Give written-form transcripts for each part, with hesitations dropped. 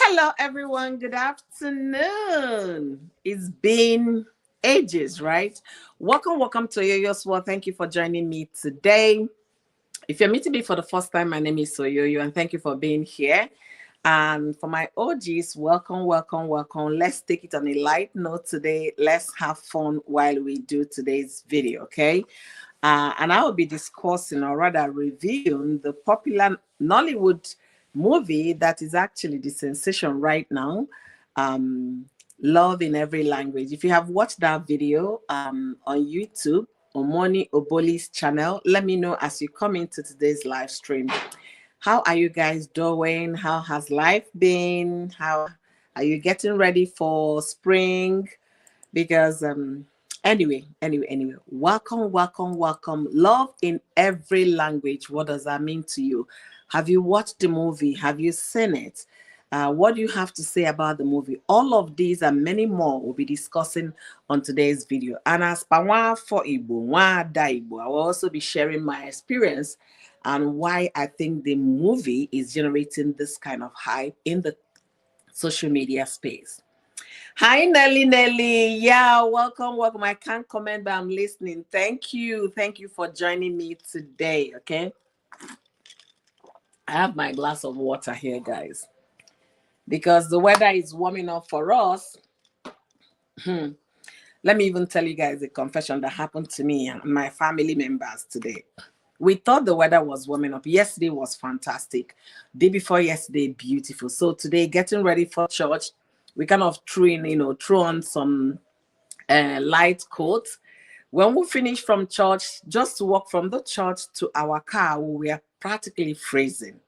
Hello, everyone. Good afternoon. It's been ages, right? Welcome to Yoyo's World. Thank you for joining me today. If you're meeting me for the first time, my name is Soyoyo, and thank you for being here. And for my OGs, welcome. Let's take it on a light note today. Let's have fun while we do today's video, okay? And I will be discussing, or rather reviewing, the popular Nollywood movie that is actually the sensation right now, um, Love in Every Language. If you have watched that video on YouTube, Omoni Oboli's channel, let me know as you come into today's live stream. How are you guys doing? How has life been? How are you getting ready for spring? Because anyway, welcome. Love in Every Language. What does that mean to you? Have you watched the movie? Have you seen it? What do you have to say about the movie? All of these and many more we'll be discussing on today's video. And as Pawa for Igbo, I will also be sharing my experience and why I think the movie is generating this kind of hype in the social media space. Hi, Nelly. Yeah, welcome. I can't comment, but I'm listening. Thank you. Thank you for joining me today. Okay. I have my glass of water here, guys, because the weather is warming up for us. Let me even tell you guys a confession that happened to me and my family members today. We thought the weather was warming up. Yesterday was fantastic. Day before yesterday, beautiful. So today, getting ready for church, we kind of threw on some light coat. When we finished from church, just to walk from the church to our car, we were practically freezing.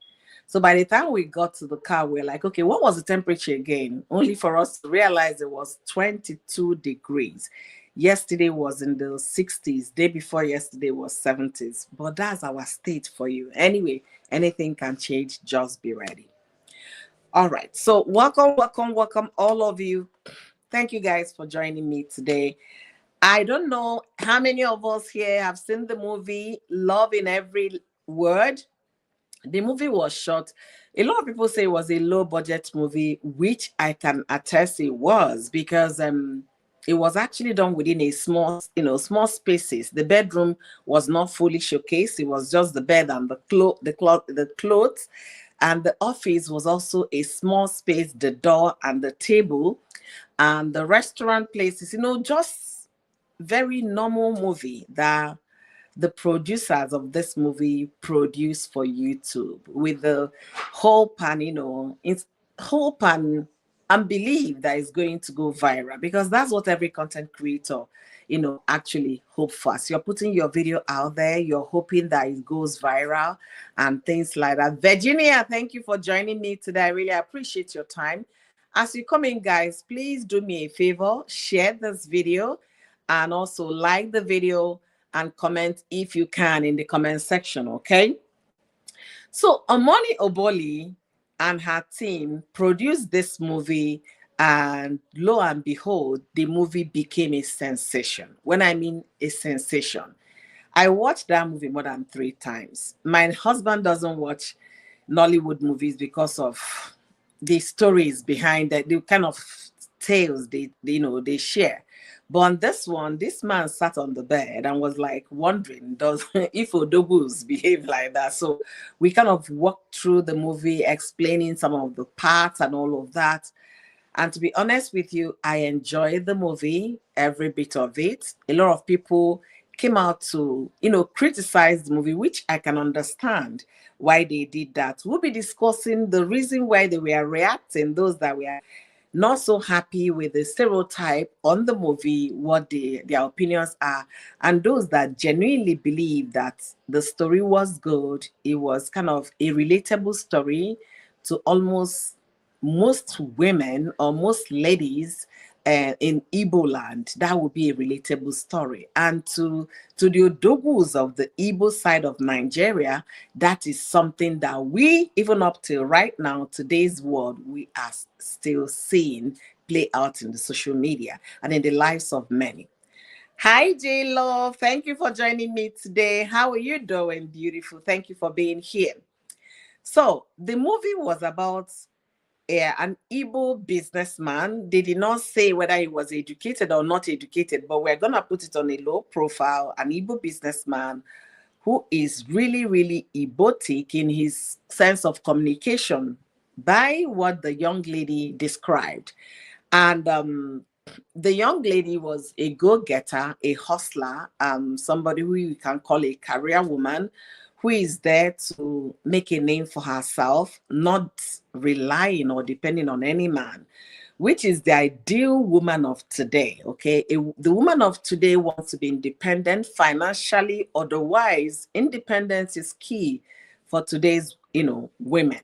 So by the time we got to the car, we were like, okay, what was the temperature again? Only for us to realize it was 22 degrees. Yesterday was in the 60s. Day before yesterday was 70s. But that's our state for you. Anyway, anything can change. Just be ready. All right. So welcome, all of you. Thank you guys for joining me today. I don't know how many of us here have seen the movie Love in Every Word. The movie was shot. A lot of people say it was a low budget movie, which I can attest it was, because it was actually done within a small spaces. The bedroom was not fully showcased. It was just the bed and the clothes. And the office was also a small space, the door and the table, and the restaurant places, just very normal movie that the producers of this movie produced for YouTube, with the hope and it's hope and believe that it's going to go viral, because that's what every content creator actually hope for. So you're putting your video out there, you're hoping that it goes viral and things like that. Virginia, thank you for joining me today. I really appreciate your time. As you come in, guys, please do me a favor, share this video, and also like the video and comment if you can in the comment section, okay? So Omoni Oboli and her team produced this movie, and lo and behold, the movie became a sensation. When I mean a sensation, I watched that movie more than 3 times. My husband doesn't watch Nollywood movies because of the stories behind that, the kind of tales they share. But on this one, this man sat on the bed and was like wondering, does if Odogwus behave like that? So we kind of walked through the movie, explaining some of the parts and all of that. And to be honest with you, I enjoyed the movie, every bit of it. A lot of people came out to, criticize the movie, which I can understand why they did that. We'll be discussing the reason why they were reacting, those that were not so happy with the stereotype on the movie, what their opinions are, and those that genuinely believe that the story was good. It was kind of a relatable story to almost most women or most ladies in Igbo land. That would be a relatable story. And to the Odogus of the Igbo side of Nigeria, that is something that we, even up till right now, today's world, we are still seeing play out in the social media and in the lives of many. Hi, J-Lo. Thank you for joining me today. How are you doing, beautiful? Thank you for being here. So the movie was about an Igbo businessman. They did not say whether he was educated or not educated, but we're going to put it on a low profile, an Igbo businessman who is really, really Igbotic in his sense of communication by what the young lady described. And the young lady was a go-getter, a hustler, somebody who you can call a career woman, who is there to make a name for herself, not relying or depending on any man, which is the ideal woman of today. Okay, the woman of today wants to be independent financially. Otherwise, independence is key for today's, women.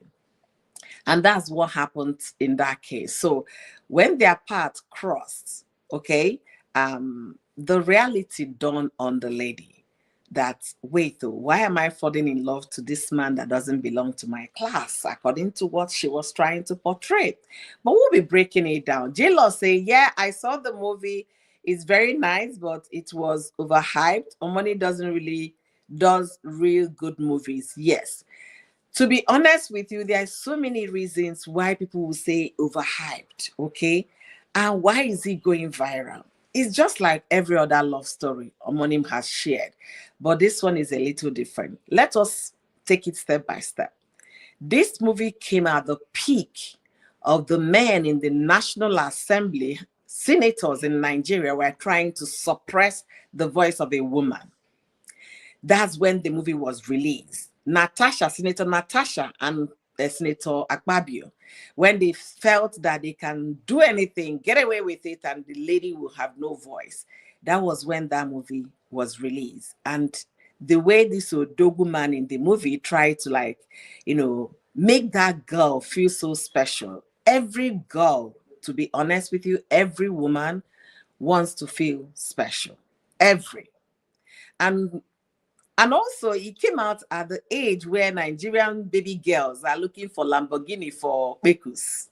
And that's what happened in that case. So when their paths crossed, okay, the reality dawned on the lady that, wait, though, why am I falling in love to this man that doesn't belong to my class, according to what she was trying to portray? But we'll be breaking it down. J-Lo say, yeah, I saw the movie. It's very nice, but it was overhyped. Omoni does real good movies. Yes. To be honest with you, there are so many reasons why people will say overhyped, okay? And why is it going viral? It's just like every other love story Omonim has shared, but this one is a little different. Let us take it step by step. This movie came at the peak of the men in the National Assembly, senators in Nigeria were trying to suppress the voice of a woman. That's when the movie was released. Senator Natasha and Senator Akpabio, when they felt that they can do anything, get away with it, and the lady will have no voice. That was when that movie was released. And the way this Odogu man in the movie tried to make that girl feel so special. Every girl, to be honest with you, every woman wants to feel special. Every. And also, it came out at the age where Nigerian baby girls are looking for Lamborghini for Bekus.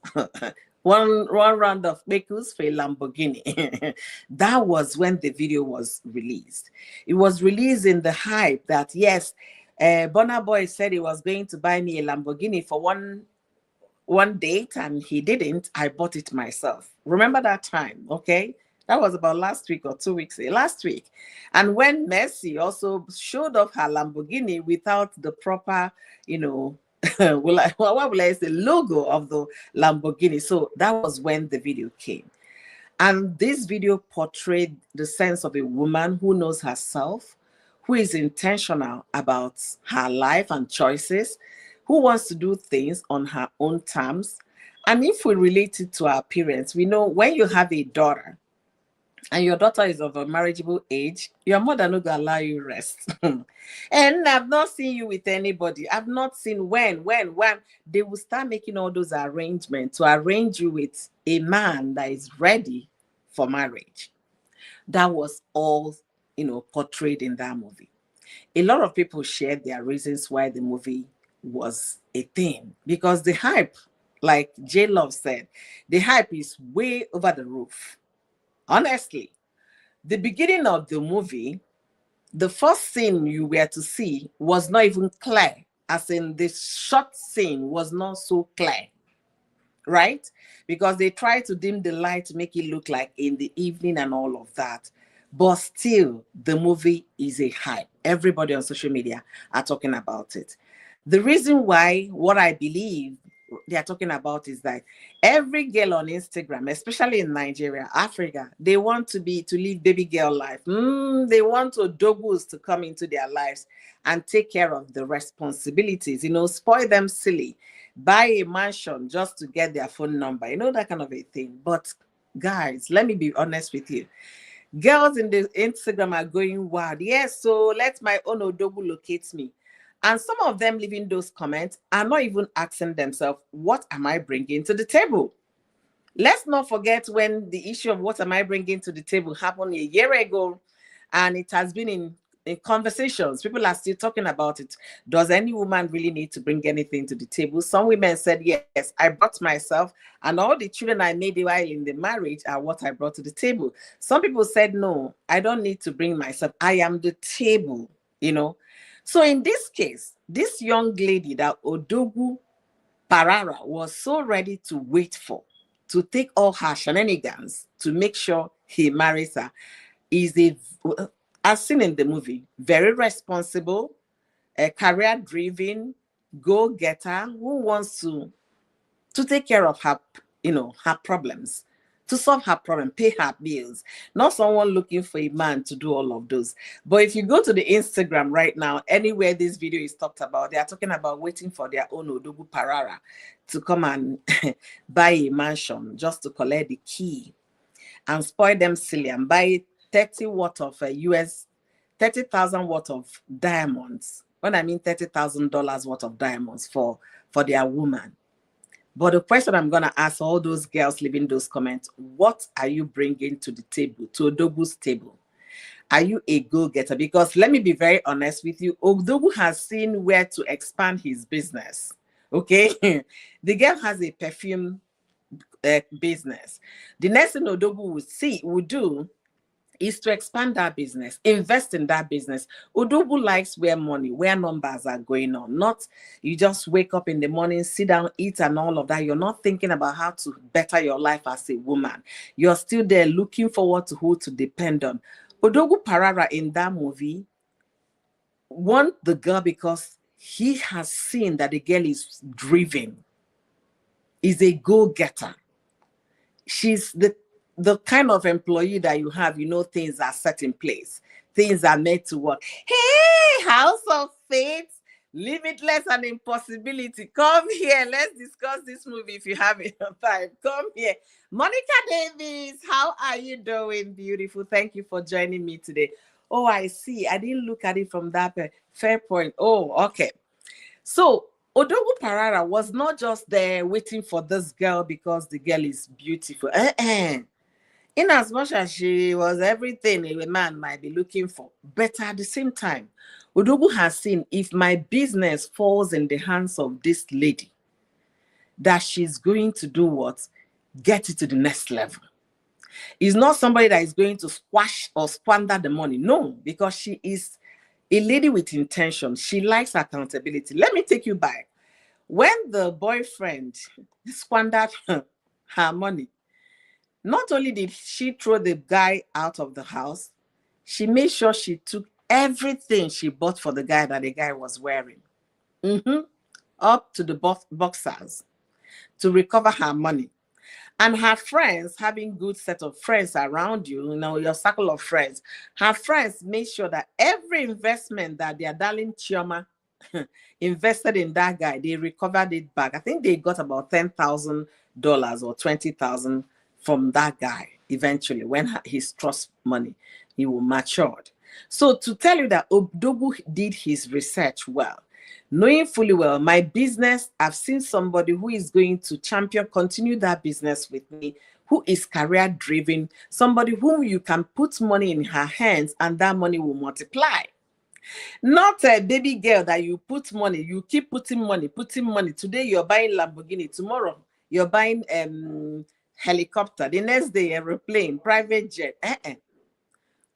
one round of Bekus for a Lamborghini. That was when the video was released. It was released in the hype that, yes, Burna Boy said he was going to buy me a Lamborghini for one date, and he didn't. I bought it myself. Remember that time, okay? That was about last week or 2 weeks ago, last week. And when Messi also showed off her Lamborghini without the proper, what will I say, logo of the Lamborghini. So that was when the video came. And this video portrayed the sense of a woman who knows herself, who is intentional about her life and choices, who wants to do things on her own terms. And if we relate it to our parents, we know when you have a daughter, and your daughter is of a marriageable age, your mother no go allow you rest. And I've not seen you with anybody. I've not seen when they will start making all those arrangements to arrange you with a man that is ready for marriage. That was all, portrayed in that movie. A lot of people shared their reasons why the movie was a thing, because the hype, like J Love said, the hype is way over the roof. Honestly, the beginning of the movie, the first scene you were to see was not even clear, as in the short scene was not so clear, right? Because they tried to dim the light to make it look like in the evening and all of that. But still, the movie is a hype. Everybody on social media are talking about it. The reason why, what I believe they are talking about is that every girl on Instagram, especially in Nigeria, Africa, they want to live baby girl life. They want Odogus to come into their lives and take care of the responsibilities, spoil them silly, buy a mansion just to get their phone number, that kind of a thing. But guys, let me be honest with you. Girls in the Instagram are going wild. Yes, so let my own Odogu locate me. And some of them leaving those comments are not even asking themselves, what am I bringing to the table? Let's not forget when the issue of what am I bringing to the table happened a year ago, and it has been in conversations. People are still talking about it. Does any woman really need to bring anything to the table? Some women said, yes, I brought myself, and all the children I made while in the marriage are what I brought to the table. Some people said, no, I don't need to bring myself. I am the table. So in this case, this young lady that Odogu Parara was so ready to wait for, to take all her shenanigans to make sure he marries her, is a, as seen in the movie, very responsible, a career-driven, go-getter who wants to take care of her, her problems, to solve her problem, pay her bills. Not someone looking for a man to do all of those. But if you go to the Instagram right now, anywhere this video is talked about, they are talking about waiting for their own Odogwu Parara to come and buy a mansion just to collect the key and spoil them silly and buy 30 worth of US, 30,000 worth of diamonds. When I mean $30,000 worth of diamonds for their woman. But the question I'm going to ask all those girls leaving those comments, what are you bringing to the table, to Odogwu's table? Are you a go-getter? Because let me be very honest with you, Odogwu has seen where to expand his business. Okay? The girl has a perfume business. The next thing Odogwu would do is to expand that business, invest in that business. Odogwu likes where numbers are going on. Not you just wake up in the morning, sit down, eat and all of that. You're not thinking about how to better your life as a woman. You're still there looking forward to who to depend on. Odogwu Parara in that movie want the girl because he has seen that the girl is driven, is a go-getter. She's the kind of employee that you have, things are set in place. Things are made to work. Hey, House of Faith, Limitless and Impossibility. Come here. Let's discuss this movie if you have enough time. Come here. Monica Davis, how are you doing? Beautiful. Thank you for joining me today. Oh, I see. I didn't look at it from that fair point. Oh, okay. So, Odogwu Parara was not just there waiting for this girl because the girl is beautiful. In as much as she was everything a man might be looking for, but at the same time, Odogwu has seen if my business falls in the hands of this lady, that she's going to do what? Get it to the next level. It's not somebody that is going to squash or squander the money. No, because she is a lady with intention. She likes accountability. Let me take you back. When the boyfriend squandered her money, not only did she throw the guy out of the house, she made sure she took everything she bought for the guy that the guy was wearing, up to the boxers, to recover her money. And her friends, having good set of friends around you, your circle of friends, her friends made sure that every investment that their darling Chioma invested in that guy, they recovered it back. I think they got about $10,000 or $20,000 from that guy eventually when his trust money, he will matured. So to tell you that Odogwu did his research well, knowing fully well, my business, I've seen somebody who is going to continue that business with me, who is career driven, somebody whom you can put money in her hands and that money will multiply. Not a baby girl that you put money, you keep putting money. Today you're buying Lamborghini, tomorrow you're buying helicopter, the next day aeroplane, private jet.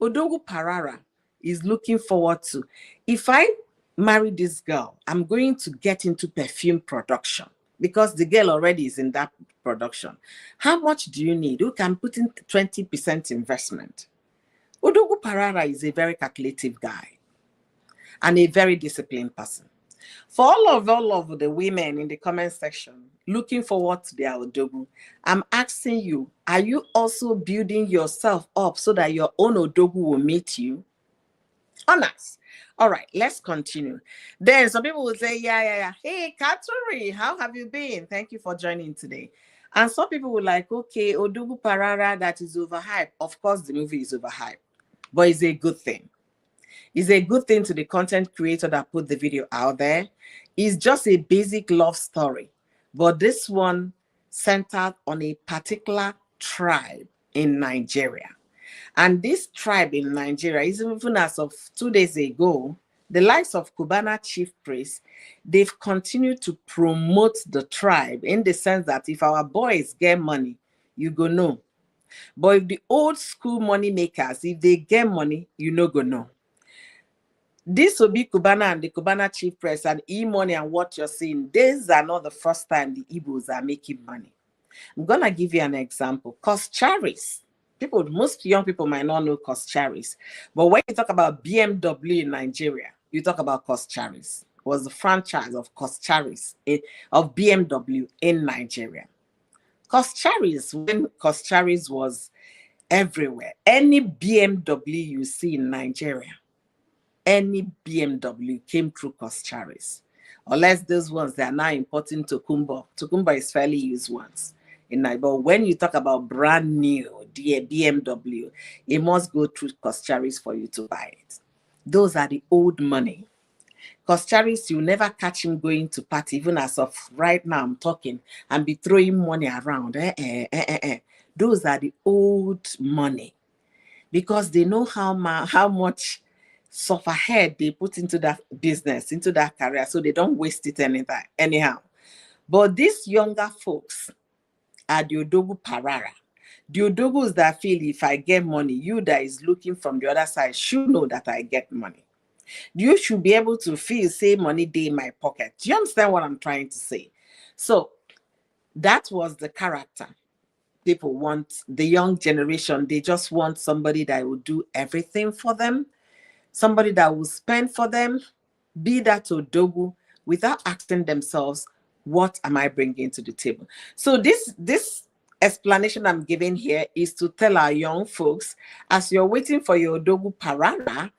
Odogwu Parara is looking forward to, if I marry this girl, I'm going to get into perfume production because the girl already is in that production. How much do you need? You can put in 20% investment. Odogwu Parara is a very calculative guy and a very disciplined person. For all of the women in the comment section looking forward to their Odogwu, I'm asking you, are you also building yourself up so that your own Odogwu will meet you? Honest. All right, let's continue. Then some people will say, yeah. Hey, Katuri, how have you been? Thank you for joining today. And some people will like, okay, Odogwu Parara, that is overhyped. Of course, the movie is overhyped, but it's a good thing. It's a good thing to the content creator that put the video out there. It's just a basic love story. But this one centered on a particular tribe in Nigeria. And this tribe in Nigeria, even as of 2 days ago, the likes of Cubana chief priest, they've continued to promote the tribe in the sense that if our boys get money, you go know. But if the old school money makers, if they get money, you no go know. This will be Cubana and the Cubana Chief Press and e-money and what you're seeing. These are not the first time the Igbos are making money. I'm gonna give you an example. Coscharis. Most young people might not know Coscharis, but when you talk about BMW in Nigeria, you talk about Coscharis. Was the franchise of Coscharis of BMW in Nigeria. Coscharis, when Coscharis was everywhere, any BMW you see in Nigeria, any BMW came through Coscharis. Unless those ones that are now importing Tokumbo. Tokumbo is fairly used ones in Nigeria. But when you talk about brand new BMW, it must go through Coscharis for you to buy it. Those are the old money. Coscharis, you never catch him going to party, even as of right now I'm talking, and be throwing money around. Those are the old money. Because they know how much suffer head they put into that business, into that career, so they don't waste it anyhow. But these younger folks are the Odogu Parara. The Odogus that feel if I get money, you that is looking from the other side should know that I get money. You should be able to feel, say, money day in my pocket. Do you understand what I'm trying to say? So that was the character. People want, the young generation, they just want somebody that will do everything for them, somebody that will spend for them, be that Odogu, without asking themselves, what am I bringing to the table? So this explanation I'm giving here is to tell our young folks, as you're waiting for your Odogu Parara,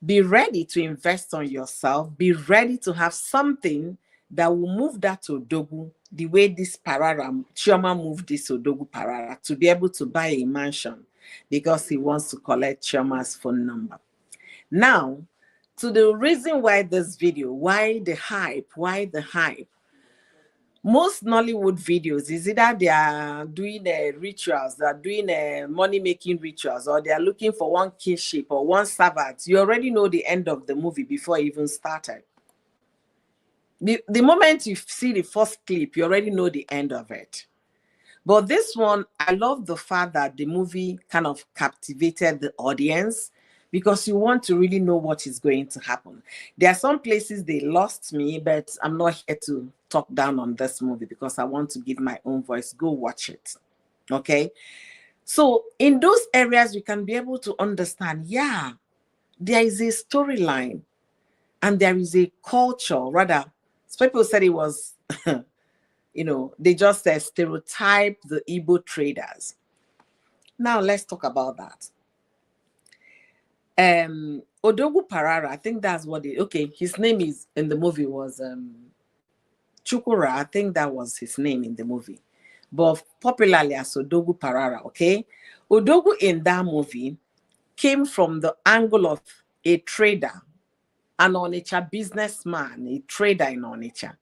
be ready to invest on yourself, be ready to have something that will move that Odogu the way this Parara, Chioma moved this Odogu Parara to be able to buy a mansion because he wants to collect Chioma's phone number. Now, to the reason why this video, why the hype? Most Nollywood videos is either they are doing rituals, they are doing money-making rituals, or they are looking for one kingship or one servant. You already know the end of the movie before it even started. The moment you see the first clip, you already know the end of it. But this one, I love the fact that the movie kind of captivated the audience because you want to really know what is going to happen. There are some places they lost me, but I'm not here to talk down on this movie because I want to give my own voice. Go watch it. Okay? So in those areas, you can be able to understand, yeah, there is a storyline and there is a culture. Rather, people said it was, you know, they just stereotype the Igbo traders. Now let's talk about that. Odogu Parara, I think that's what his name is in the movie was Chukura. I think that was his name in the movie, but popularly as Odogu Parara. Okay, Odogu in that movie came from the angle of a trader, an Onitsha businessman, a trader in Onitsha.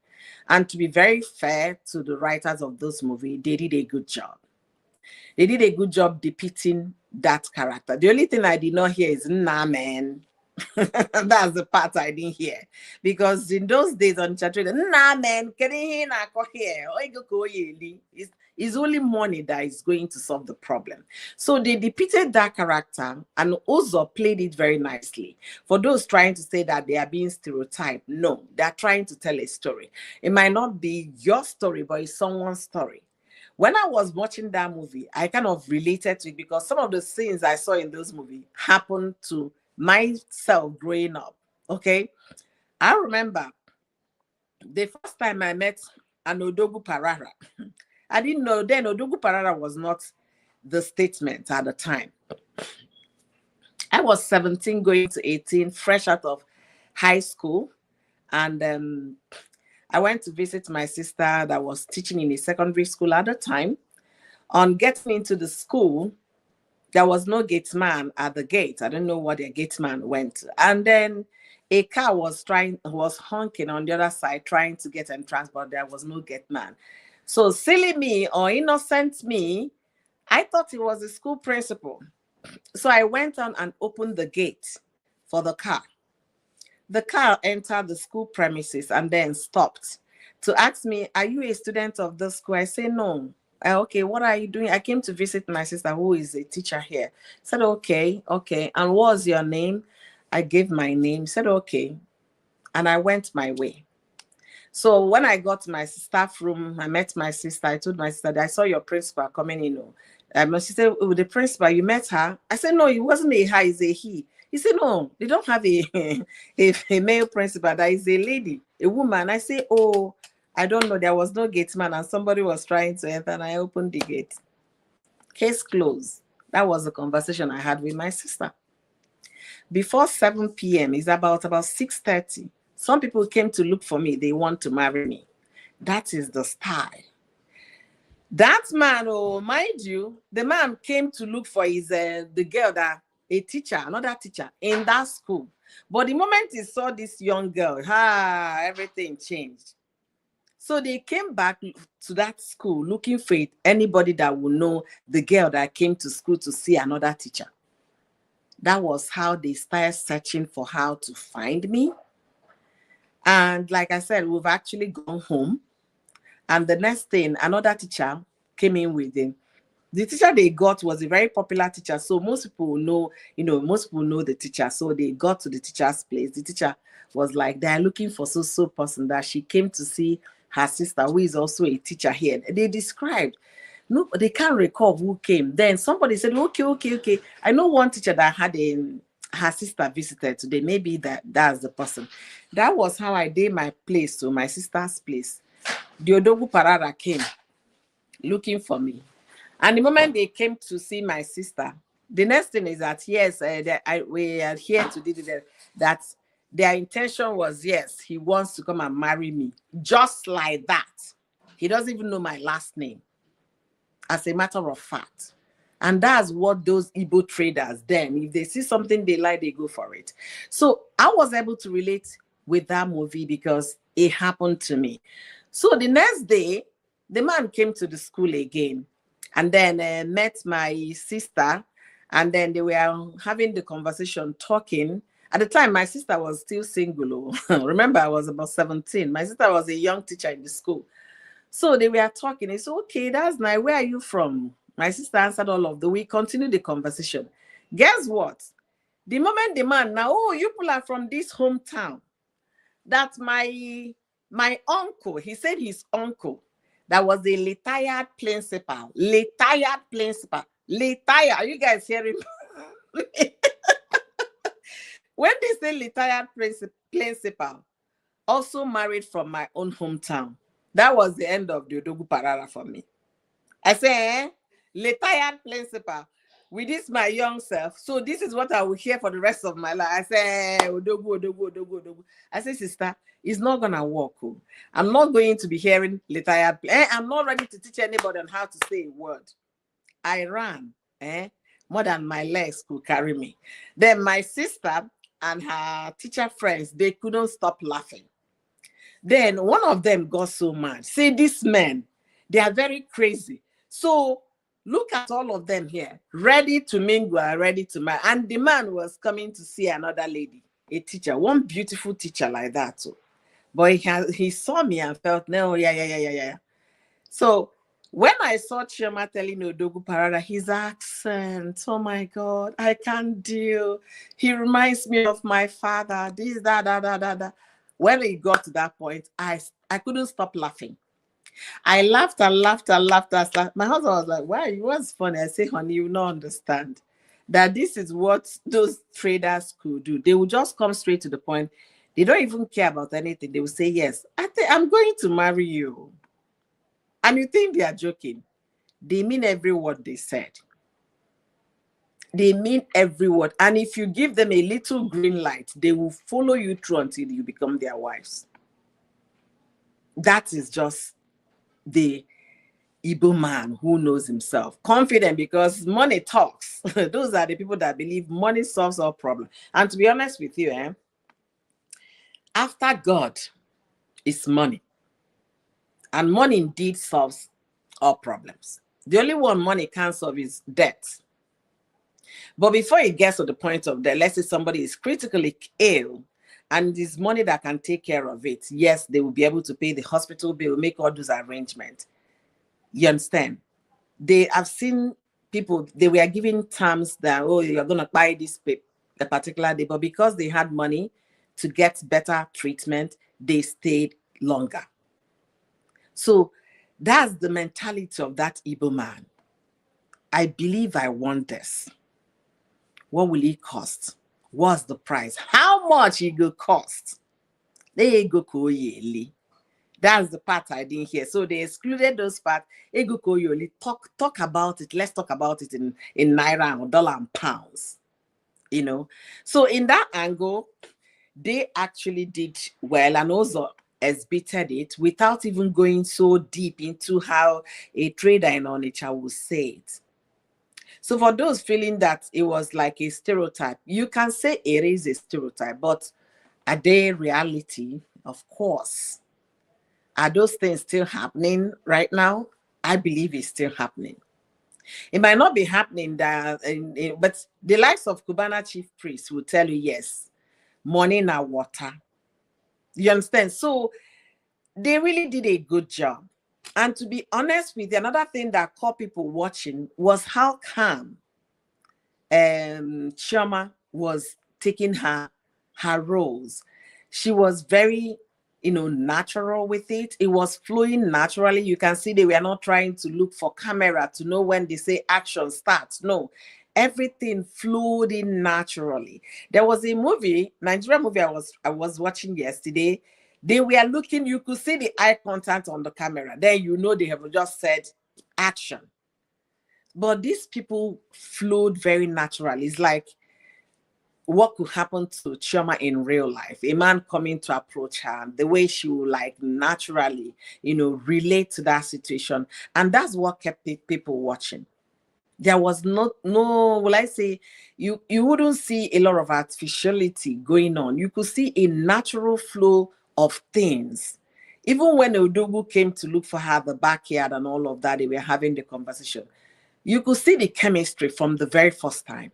And to be very fair to the writers of this movie, they did a good job. They did a good job depicting that character. The only thing I did not hear is, nah, man. That's the part I didn't hear. Because in those days on Chatray, nah, man, it's only money that is going to solve the problem. So they depicted that character, and Ozo played it very nicely. For those trying to say that they are being stereotyped, no, they're trying to tell a story. It might not be your story, but it's someone's story. When I was watching that movie, I kind of related to it because some of the scenes I saw in those movies happened to myself growing up. Okay. I remember the first time I met an Odogu Parara. I didn't know then Odogu Parara was not the statement at the time. I was 17 going to 18, fresh out of high school. And I went to visit my sister that was teaching in a secondary school at the time. On getting into the school, there was no gate man at the gate. I don't know what their gate man went to. And then a car was honking on the other side, trying to get entrance, but there was no gate man. So silly me or innocent me, I thought it was the school principal. So I went on and opened the gate for the car. The car entered the school premises and then stopped to ask me, are you a student of the school? I say, no. Okay, what are you doing? I came to visit my sister who is a teacher here. I said, okay. And what's your name? I gave my name, said, okay. And I went my way. So when I got to my staff room, I met my sister. I told my sister that I saw your principal coming in. She said, oh, the principal, you met her? I said, no, it wasn't a her, it's a he. He said, no, they don't have a male principal. That is a lady, a woman. I say, oh, I don't know. There was no gate man and somebody was trying to enter and I opened the gate. Case closed. That was the conversation I had with my sister. Before 7 p.m., it's about 6:30. Some people came to look for me. They want to marry me. That is the style. That man, oh, mind you, the man came to look for his the girl that a teacher, another teacher in that school. But the moment he saw this young girl, everything changed. So they came back to that school looking for anybody that would know the girl that came to school to see another teacher. That was how they started searching for how to find me. And like I said, we've actually gone home. And the next thing, another teacher came in with him. The teacher they got was a very popular teacher. So most people know, most people know the teacher. So they got to the teacher's place. The teacher was like, they're looking for so person that she came to see her sister, who is also a teacher here. They described. No, they can't recall who came. Then somebody said, okay. I know one teacher that had her sister visited today. Maybe that's the person. That was how I did my place to my sister's place. The Odogwu Parara came looking for me. And the moment they came to see my sister, the next thing is that, yes, we are here to do that. Their intention was, yes, he wants to come and marry me. Just like that. He doesn't even know my last name, as a matter of fact. And that's what those Igbo traders, then, if they see something they like, they go for it. So I was able to relate with that movie because it happened to me. So the next day, the man came to the school again and then met my sister. And then they were having the conversation, talking. At the time, my sister was still single. Remember, I was about 17. My sister was a young teacher in the school. So they were talking. He said, okay, that's nice. Where are you from? My sister answered all of them. We continued the conversation. Guess what? The moment the man, now, oh, you people are from this hometown. That my uncle, he said his uncle, that was the retired principal. Retired principal. Retired. Are you guys hearing? When they say retired principal, also married from my own hometown. That was the end of the Odogwu Parara for me. I say, retired principal with this my young self. So this is what I will hear for the rest of my life. I say, Odogwu. I say, sister, it's not going to work. I'm not going to be hearing retired. I'm not ready to teach anybody on how to say a word. I ran, more than my legs could carry me. Then my sister and her teacher friends, they couldn't stop laughing. Then one of them got so mad. Say, these men, they are very crazy. So look at all of them here, ready to mingle and ready to marry. And the man was coming to see another lady, a teacher, one beautiful teacher like that too. But he saw me and felt, no, yeah. So when I saw Chioma telling Odogwu Parara, his accent, oh my God, I can't deal. He reminds me of my father, this, that. When it got to that point, I couldn't stop laughing. I laughed and laughed. My husband was like, why? It was funny. I say, honey, you don't understand that this is what those traders could do. They will just come straight to the point. They don't even care about anything. They will say, yes, I'm going to marry you. And you think they are joking. They mean every word they said. They mean every word. And if you give them a little green light, they will follow you through until you become their wives. That is just the Igbo man who knows himself. Confident because money talks. Those are the people that believe money solves all problems. And to be honest with you, after God is money. And money indeed solves all problems. The only one money can't solve is debt. But before it gets to the point of debt, let's say somebody is critically ill and there's money that can take care of it. Yes, they will be able to pay the hospital bill, make all those arrangements. You understand? I've seen people, they were giving terms that, oh, you're going to buy this a particular day, but because they had money to get better treatment, they stayed longer. So that's the mentality of that Igbo man. I believe I want this. What will it cost? What's the price? How much it will cost? That's the part I didn't hear. So they excluded those parts. Talk about it. Let's talk about it in naira or dollar and pounds. You know, so in that angle, they actually did well and also exhibited it without even going so deep into how a trader in Onitsha would say it. So for those feeling that it was like a stereotype, you can say it is a stereotype, but are they reality? Of course. Are those things still happening right now? I believe it's still happening. It might not be happening, but the likes of Cubana chief priests will tell you, yes, money now water. You understand? So they really did a good job. And to be honest with you, another thing that caught people watching was how calm Chioma was taking her roles. She was very, natural with it. It was flowing naturally. You can see they were not trying to look for camera to know when they say action starts. No, everything flowed in naturally. There was a movie, Nigerian movie I was watching yesterday. They were looking, you could see the eye contact on the camera. Then they have just said action. But these people flowed very naturally. It's like what could happen to Chioma in real life. A man coming to approach her, the way she would like naturally, relate to that situation. And that's what kept people watching. There was no, will I say, you wouldn't see a lot of artificiality going on. You could see a natural flow of things. Even when Odogwu came to look for her at the backyard and all of that, they were having the conversation. You could see the chemistry from the very first time.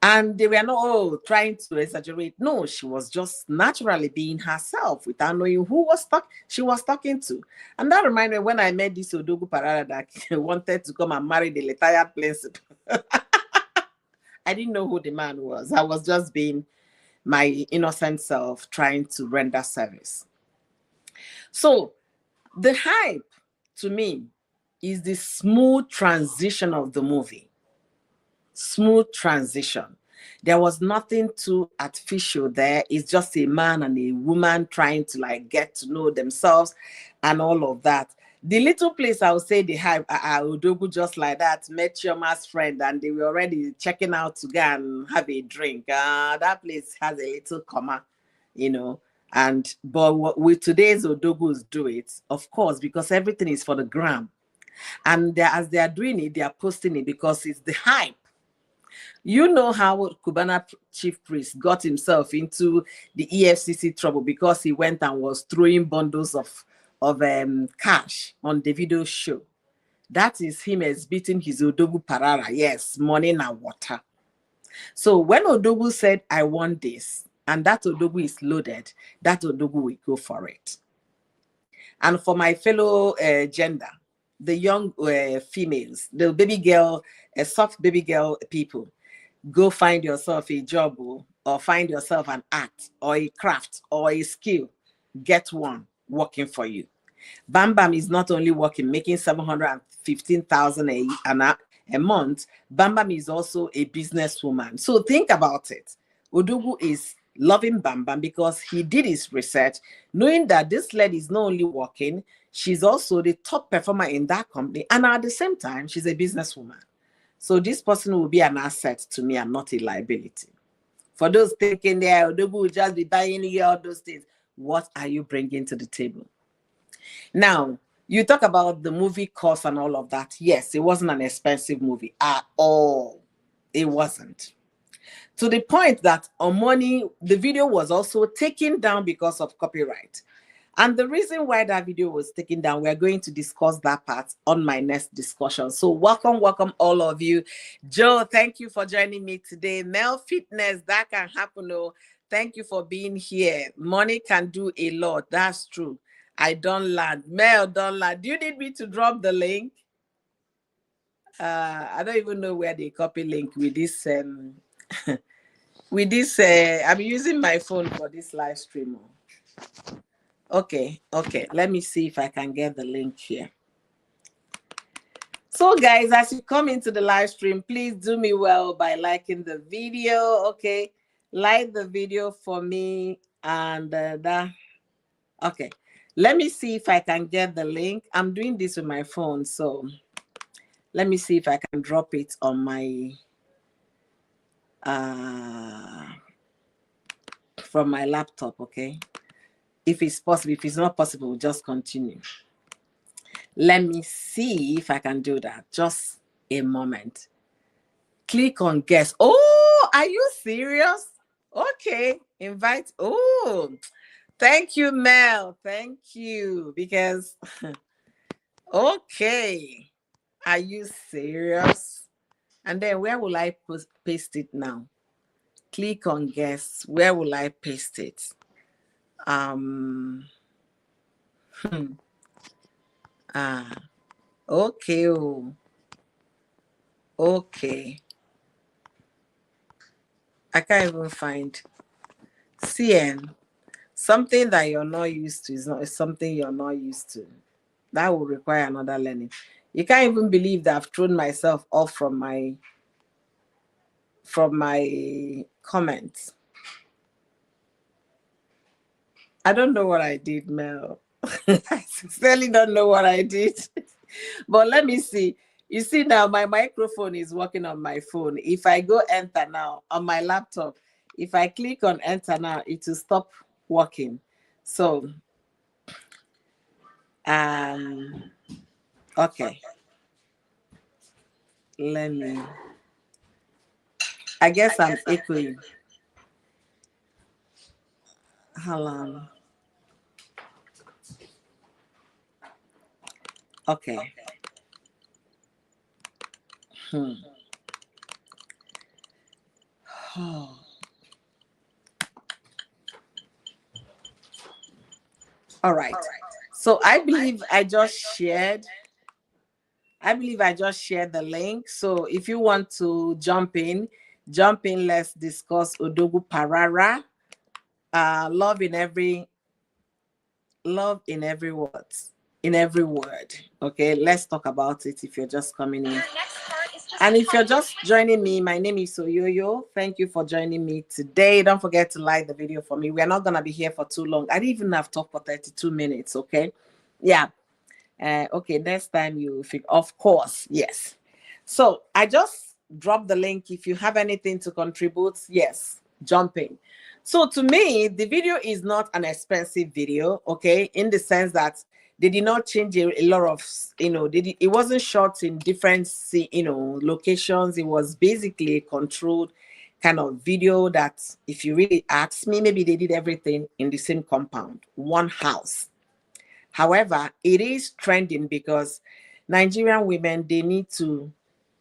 And they were not trying to exaggerate. No, she was just naturally being herself without knowing who she was talking to. And that reminded me when I met this Odogwu Parara that wanted to come and marry the retired principal. I didn't know who the man was. I was just being my innocent self trying to render service. So the hype to me is the smooth transition of the movie. Smooth transition. There was nothing too artificial there. It's just a man and a woman trying to like get to know themselves and all of that. The little place I would say they have Odogwu just like that met Chioma's friend and they were already checking out to go and have a drink. That place has a little comma, but with today's Odogus do it, of course, because everything is for the gram. And as they are doing it, they are posting it because it's the hype. You know how Cubana chief priest got himself into the EFCC trouble because he went and was throwing bundles of cash on Davido's show. That is him exhibiting his Odogwu Parara. Yes, money na water. So when Odogwu said, I want this, and that Odogwu is loaded, that Odogwu will go for it. And for my fellow gender, the young females, the baby girl, soft baby girl people, go find yourself a job or find yourself an art or a craft or a skill. Get one working for you. Bam Bam is not only working, making 715,000 a month. Bam Bam is also a businesswoman. So think about it. Odogwu is loving Bam Bam because he did his research, knowing that this lady is not only working, she's also the top performer in that company. And at the same time, she's a businesswoman. So this person will be an asset to me and not a liability. For those thinking there, Odogwu will just be buying you all those things. What are you bringing to the table? Now, you talk about the movie cost and all of that. Yes, it wasn't an expensive movie at all. It wasn't. To the point that Omoni, the video was also taken down because of copyright. And the reason why that video was taken down, we're going to discuss that part on my next discussion. So welcome all of you. Joe, thank you for joining me today. Mel Fitness, that can happen. Oh, thank you for being here. Money can do a lot. That's true. I don't land. Mel, don't land. Do you need me to drop the link? I don't even know where they copy link with this. with this, I'm using my phone for this live stream. Okay, okay. Let me see if I can get the link here. So, guys, as you come into the live stream, please do me well by liking the video. Okay, like the video for me, and okay. Let me see if I can get the link. I'm doing this with my phone, so let me see if I can drop it on my from my laptop. Okay, if it's possible. If it's not possible, we'll just continue. Let me see if I can do that. Just a moment. Click on guest. Oh, are you serious? Okay, invite. Oh, thank you, Mel. Thank you. Because, okay, are you serious? And then where will I paste it now? Click on guests. Where will I paste it? Okay. Oh. Okay. I can't even find CN. Something that you're not used to is not something you're not used to. That will require another learning. You can't even believe that I've thrown myself off from my comments. I don't know what I did, Mel. I sincerely don't know what I did. But let me see. You see now my microphone is working on my phone. If I go enter now on my laptop, if I click on enter now, it will stop working. So okay. Let me, I guess I'm echoing. Hold on. Okay. Oh. All right. So I believe I just shared the link. So if you want to jump in, let's discuss Odogwu Parara. Love in every word. Okay, let's talk about it if you're just coming in. And if you're just joining me, my name is Oyoyo. Thank you for joining me today. Don't forget to like the video for me. We're not going to be here for too long. I didn't even have talked for 32 minutes, okay? Yeah. Okay, next time you think, of course, yes. So I just dropped the link. If you have anything to contribute, yes, jump in. So to me, the video is not an expensive video, okay, in the sense that they did not change a lot of, it wasn't shot in different, locations. It was basically a controlled kind of video that, if you really ask me, maybe they did everything in the same compound, one house. However, it is trending because Nigerian women, they need to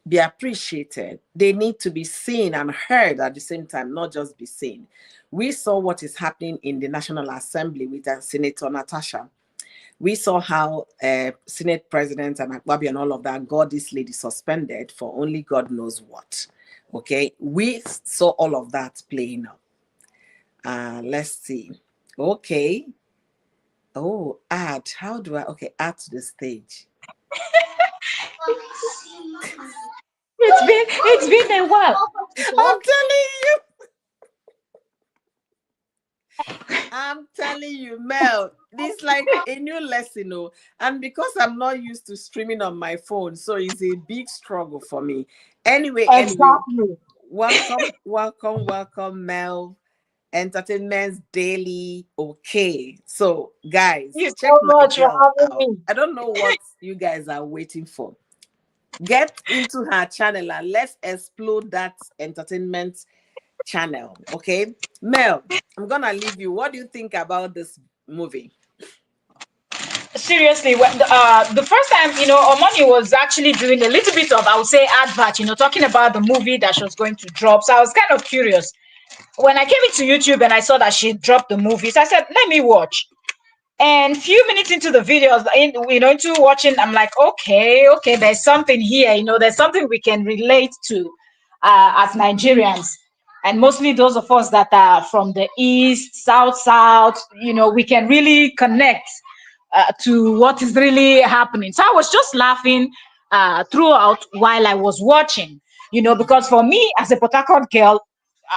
be appreciated. They need to be seen and heard at the same time, not just be seen. We saw what is happening in the National Assembly with Senator Natasha. We saw how Senate President and Akwabi and all of that got this lady suspended for only God knows what. Okay, we saw all of that playing out. Let's see. Okay. Oh, add. How do I? Okay, add to the stage. It's been a while. I'm telling you, Mel, this is like a new lesson, and because I'm not used to streaming on my phone, so it's a big struggle for me. Anyway, welcome, Mel. Entertainment's Daily. Okay, so guys, check my girl out. I don't know what you guys are waiting for. Get into her channel and let's explode that entertainment channel. Okay, Mel, I'm gonna leave you. What do you think about this movie? Seriously, the first time, Omoni was actually doing a little bit of, I would say, advert, talking about the movie that she was going to drop. So I was kind of curious. When I came into YouTube and I saw that she dropped the movie, so I said, let me watch. And few minutes into the videos, into watching, I'm like, okay, there's something here. There's something we can relate to as Nigerians. And mostly those of us that are from the east, south, we can really connect to what is really happening. So I was just laughing throughout while I was watching, because for me as a Port Harcourt girl,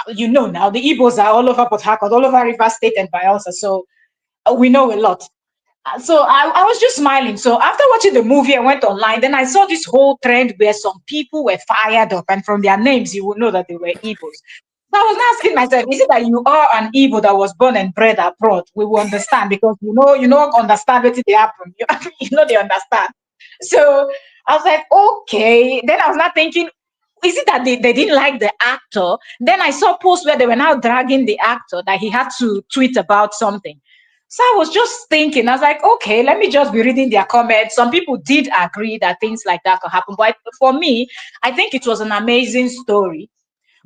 now the Igbos are all over Port Harcourt, all over Rivers State and Bayelsa. So we know a lot. So I was just smiling. So after watching the movie, I went online. Then I saw this whole trend where some people were fired up, and from their names, you would know that they were Igbos. So I was asking myself, is it that you are an Igbo that was born and bred abroad? We will understand because understand what they happen. They understand. So I was like, okay. Then I was not thinking, is it that they didn't like the actor? Then I saw posts where they were now dragging the actor that he had to tweet about something. So I was just thinking, I was like, okay, let me just be reading their comments. Some people did agree that things like that could happen. But for me, I think it was an amazing story.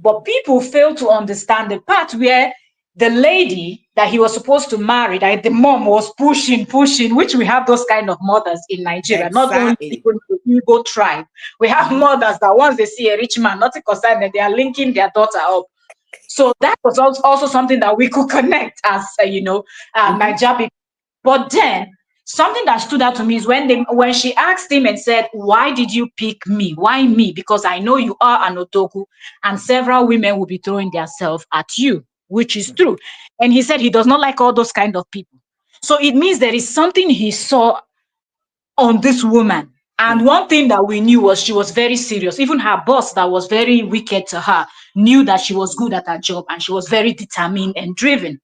But people fail to understand the part where the lady that he was supposed to marry, that the mom was pushing, which we have those kind of mothers in Nigeria, not only Exactly. in the Igbo tribe. We have mothers that once they see a rich man, nothing concerned, that they are linking their daughter up. So that was also something that we could connect as, Niger people. But then something that stood out to me is when she asked him and said, why did you pick me? Why me? Because I know you are an Otoku and several women will be throwing themselves at you, which is true. And he said he does not like all those kind of people. So it means there is something he saw on this woman. And one thing that we knew was she was very serious. Even her boss, that was very wicked to her, knew that she was good at her job and she was very determined and driven.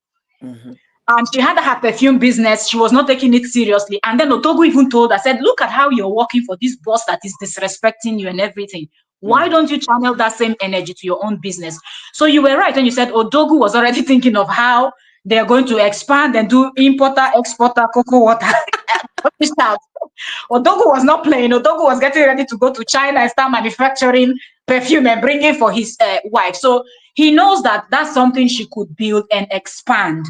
And she had her perfume business. She was not taking it seriously. And then Otogu even told her, said, look at how you're working for this boss that is disrespecting you and everything. Why don't you channel that same energy to your own business? So you were right when you said Otogu was already thinking of how they're going to expand and do importer, exporter, cocoa water. Odogu was not playing. Odogu was getting ready to go to China and start manufacturing perfume and bring it for his wife. So he knows that that's something she could build and expand.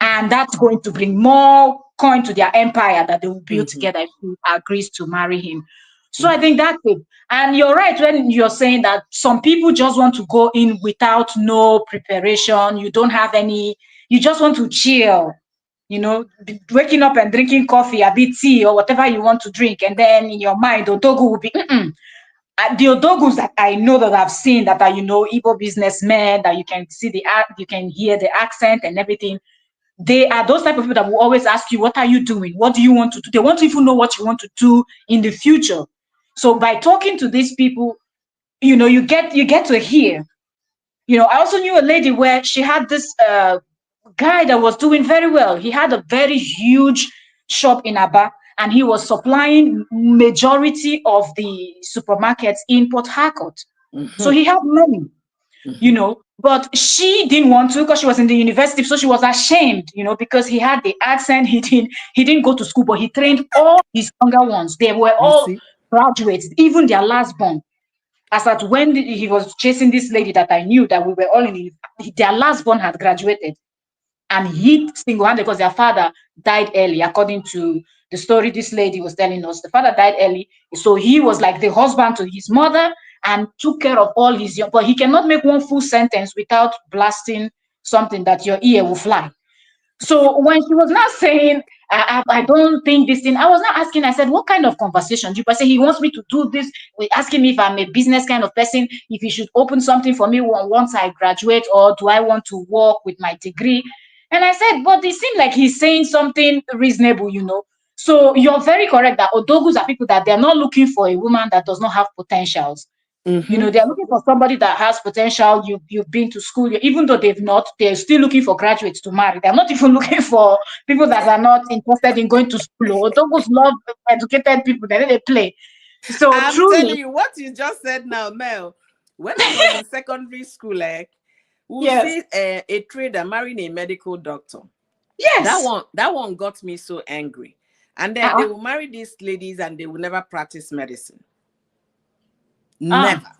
And that's going to bring more coin to their empire that they will build together if she agrees to marry him. So I think that's it. And you're right when you're saying that some people just want to go in without no preparation. You don't have any, you just want to chill, waking up and drinking coffee, a bit tea or whatever you want to drink. And then in your mind, Odogu will be, the Odogus that I know that I've seen that are, Igbo businessmen, that you can see you can hear the accent and everything. They are those type of people that will always ask you, what are you doing? What do you want to do? They want to even know what you want to do in the future. So by talking to these people, you get to hear. I also knew a lady where she had this guy that was doing very well. He had a very huge shop in Aba, and he was supplying majority of the supermarkets in Port Harcourt. So he had money. But she didn't want to because she was in the university, so she was ashamed, because he had the accent. He didn't go to school, but he trained all his younger ones. They were all graduates, even their last born. As at when he was chasing this lady that I knew that we were all in, their last born had graduated, and he single-handed because their father died early, according to the story this lady was telling us. The father died early, so he was like the husband to his mother and took care of all his young. But he cannot make one full sentence without blasting something that your ear will fly. So when she was not saying, I don't think this thing, I was not asking. I said, what kind of conversation? You say he wants me to do this. We're asking me if I'm a business kind of person, if he should open something for me once I graduate, or do I want to work with my degree? And I said, but it seemed like he's saying something reasonable, So you're very correct that Odogus are people that they're not looking for a woman that does not have potentials. They're looking for somebody that has potential. You've been to school, even though they're still looking for graduates to marry. They're not even looking for people that are not interested in going to school. Odogus love educated people. They play. So I'm truly, telling you what you just said now, Mel. When I was in secondary school, we'll see a trader marrying a medical doctor. Yes. That one got me so angry. And then they will marry these ladies and they will never practice medicine. Never.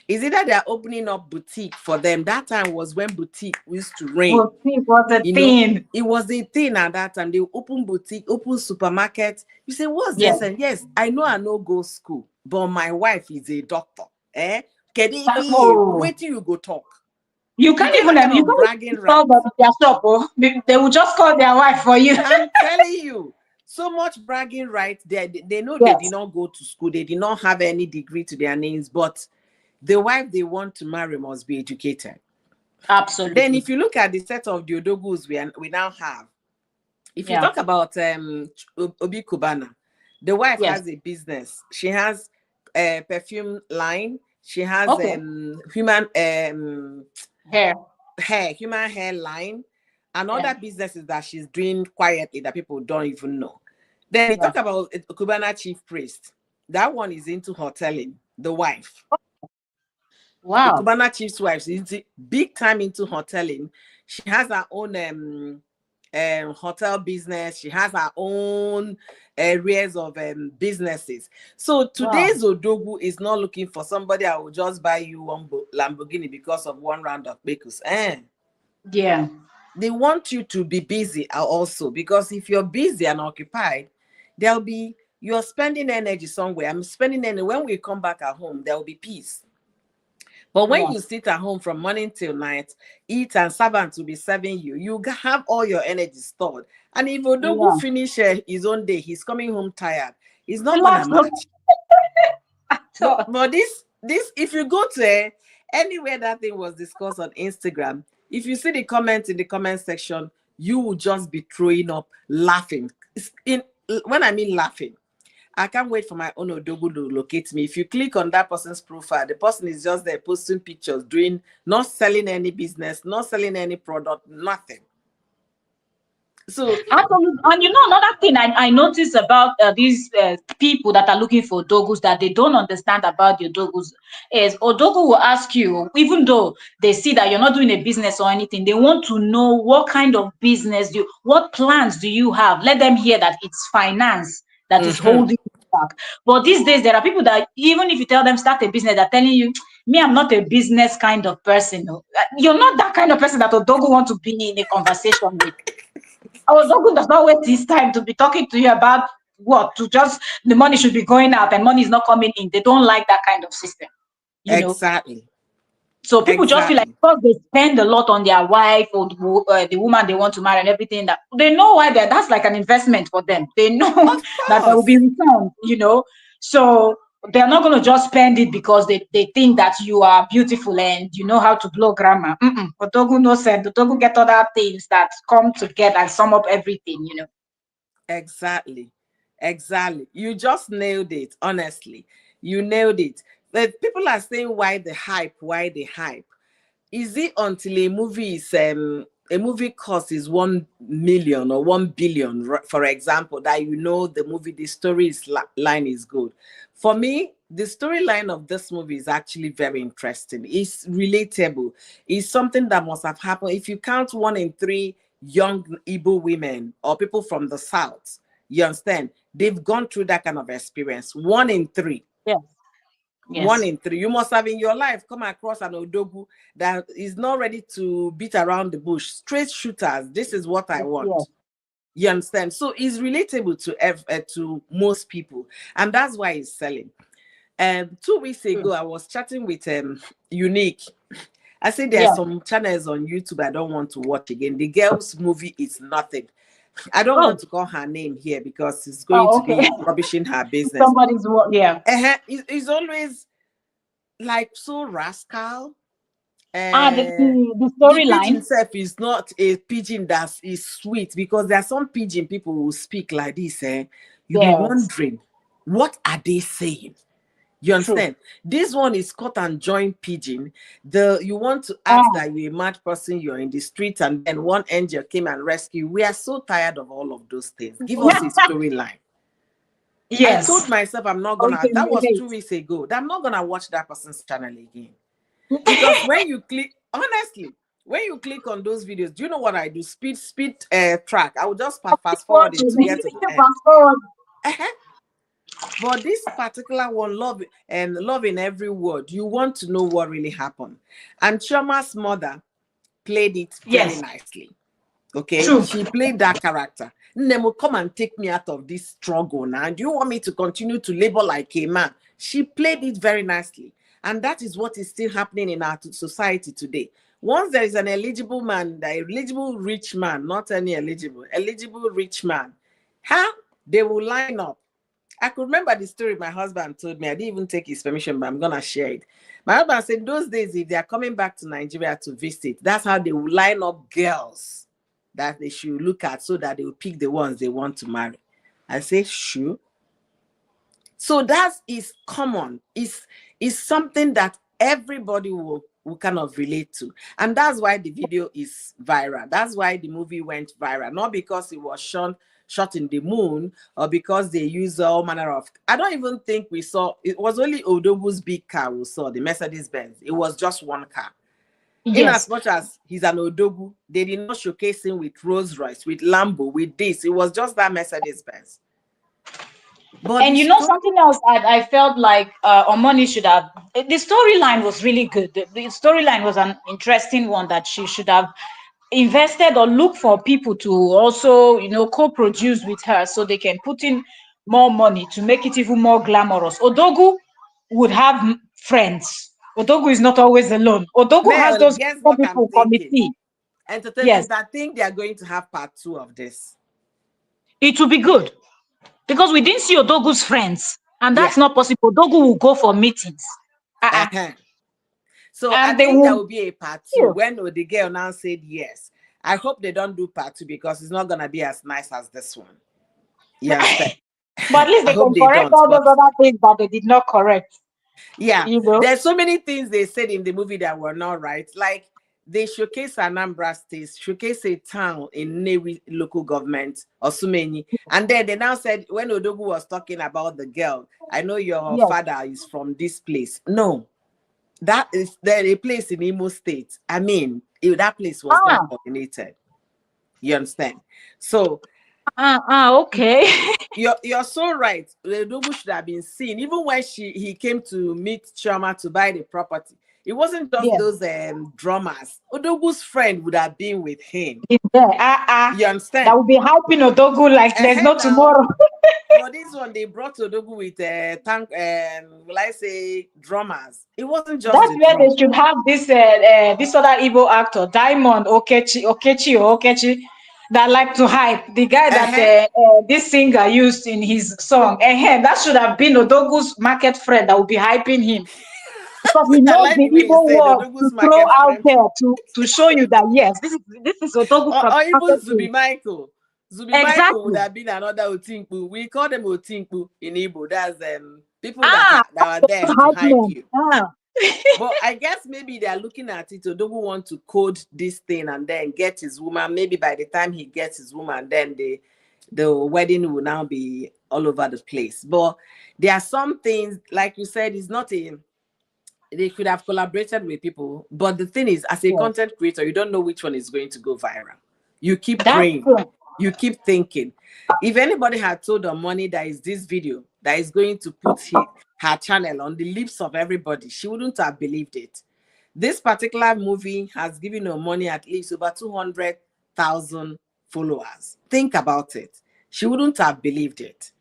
Is it that they're opening up boutique for them? That time was when boutique used to reign. Boutique was a thing. It was a thing at that time. They open boutique, open supermarket. You say, what's this? And yes, I know I no go school, but my wife is a doctor. Wait till you go talk. You can't get even that kind you of can't bragging even call right. them in their shop. Oh. They will just call their wife for you. I'm telling you, so much bragging right. They know they did Yes, not go to school, they did not have any degree to their names, but the wife they want to marry must be educated. Then absolutely. if you look at the set of the Odogus we now have, if you Yeah. talk about Obi Kubana, the wife Yes. has a business. She has a perfume line. She has Okay. human Hair. human hair line, and Yeah. other businesses that she's doing quietly that people don't even know. Then you Yeah. talk about Kubana chief priest. That one is into hoteling. The wife, the Wow. Kubana chief's wife, is big time into hoteling. She has her own hotel business. She has her own areas of businesses. So Wow. today's Odogu is not looking for somebody I will just buy you one Lamborghini because of one round of Bekus. Yeah. They want you to be busy also, because if you're busy and occupied, there'll be you're spending energy somewhere. I'm spending energy. When we come back at home, there'll be peace. But when Yeah. you sit at home from morning till night, eat and servants will be serving you, you have all your energy stored. And if Odogu Yeah. finish his own day, he's coming home tired. He's not gonna Relax. match. So, But this, if you go to anywhere that thing was discussed on Instagram, if you see the comments in the comment section, you will just be throwing up laughing. When I mean laughing, I can't wait for my own Odogu to locate me. If you click on that person's profile, the person is just there posting pictures, not selling any business, not selling any product, nothing. So absolutely. And you know, another thing I noticed about these people that are looking for dogus that they don't understand about your dogus is Odogu will ask you, even though they see that you're not doing a business or anything, they want to know what kind of business what plans do you have? Let them hear that it's finance that is holding you back. But these days, there are people that even if you tell them start a business, they're telling you, me, I'm not a business kind of person. No. You're not that kind of person that Odogu want to be in a conversation with. Odogu does not waste his time to be talking to you about what to just the money should be going out and money is not coming in. They don't like that kind of system, you know. exactly, So people just feel like exactly. because they spend a lot on their wife or the woman they want to marry and everything that they know why that's like an investment for them. They know Of that there will be course. return, you know. So they're not going to just spend it because they think that you are beautiful and you know how to blow grammar. Odogu no said Odogu get other things that come together and sum up everything, you know. Exactly. Exactly. You just nailed it, honestly. You nailed it. But people are saying why the hype, why the hype. Is it until a movie cost is 1 million or 1 billion, for example, that you know the movie, the story line is good? For me, the storyline of this movie is actually very interesting. It's relatable. It's something that must have happened. If you count 1 in 3 young Igbo women or people from the South, you understand? They've gone through that kind of experience. 1 in 3. Yes. One Yes. in 3. You must have in your life come across an Odogu that is not ready to beat around the bush. Straight shooters. This is what I Yes. want. You understand? So it's relatable to most people, and that's why it's selling. 2 weeks ago, I was chatting with Unique. I said there are Yeah. some channels on YouTube I don't want to watch again. The girl's movie is nothing. I don't Oh. want to call her name here because it's going Oh, to okay. be rubbishing her business. Somebody's yeah. It's always like so rascal. The The pigeon storyline. itself is not a pigeon that is sweet, because there are some pigeon people who speak like this. You'll be Yes. wondering, what are they saying? You True. understand? This one is cut and joined pigeon. You want to act Ah. that you're a mad person, you're in the street, and then one angel came and rescued. We are so tired of all of those things. Give us a storyline. I told Yes. myself I'm not Oh, you gonna. can That was relate. 2 weeks ago. That I'm not gonna watch that person's channel again. Because when you click, honestly, when you click on those videos, do you know what I do? Speed track. I will just fast forward it Watching. to get to the end. Fast forward. Uh-huh. But this particular one, love in every word. You want to know what really happened. And Chima's mother played it very Yes. nicely. Okay, True. she played that character. Nemo, come and take me out of this struggle now. Do you want me to continue to labor like a man? She played it very nicely. And that is what is still happening in our society today. Once there is an eligible man, the eligible rich man, not any eligible rich man, they will line up. I could remember the story my husband told me. I didn't even take his permission, but I'm going to share it. My husband said those days, if they are coming back to Nigeria to visit, that's how they will line up girls that they should look at so that they will pick the ones they want to marry. I say, sure. So that is common. It's something that everybody will kind of relate to. And that's why the video is viral. That's why the movie went viral. Not because it was shot in the moon or because they use all manner of... I don't even think we saw... It was only Odogu's big car we saw, the Mercedes-Benz. It was just one car. Yes. In as much as he's an Odogu, they did not showcase him with Rolls Royce, with Lambo, with this. It was just that Mercedes-Benz. But and you know something else I felt like Omoni should have... The storyline was really good. The storyline was an interesting one that she should have invested or look for people to also, you know, co-produce with her so they can put in more money to make it even more glamorous. Odogu would have friends. Odogu is not always alone. Odogu has those people committee. Entertainment, yes. I think they are going to have part 2 of this. It will be good. Because we didn't see Odogu's friends. And that's not possible. Odogu will go for meetings. So and I think there will be a part 2 when the girl now said yes. I hope they don't do part 2 because it's not going to be as nice as this one. Yeah. But at least they can correct all those other things that they did not correct. Yeah. You know? There's so many things they said in the movie that were not right. Like they showcase Anambra State, showcase a town in Nnewi local government or Sumeni. And then they now said, when Odogu was talking about the girl, I know your father is from this place. No. That is a place in Imo State. I mean, that place was not coordinated. You understand? So, okay. You're so right. Odogu should have been seen. Even when he came to meet Chioma to buy the property, it wasn't just those drummers. Odogu's friend would have been with him. You understand? That would be helping Odogu like there's no tomorrow. For this one, they brought Odogu with will I say drummers? It wasn't just. That's where they should have this this other Igbo actor, Diamond Okechi, that like to hype the guy that this singer used in his song. That should have been Odogu's market friend that would be hyping him. Because he knows the Igbo word to throw out there to show you that yes, this is Odogu. Or even Zubi Michael. Michael would have been another Otinkpu. We call them Otinkpu in Igbo. That's people that are there to hype you. But I guess maybe they are looking at it. Odogu want to code this thing and then get his woman. Maybe by the time he gets his woman, then the wedding will now be all over the place. But there are some things, like you said, it's not they could have collaborated with people. But the thing is, as a content creator, you don't know which one is going to go viral. You keep praying. You keep thinking. If anybody had told Omoni that is this video that is going to put her channel on the lips of everybody, she wouldn't have believed it. This particular movie has given Omoni at least over 200,000 followers. Think about it. She wouldn't have believed it.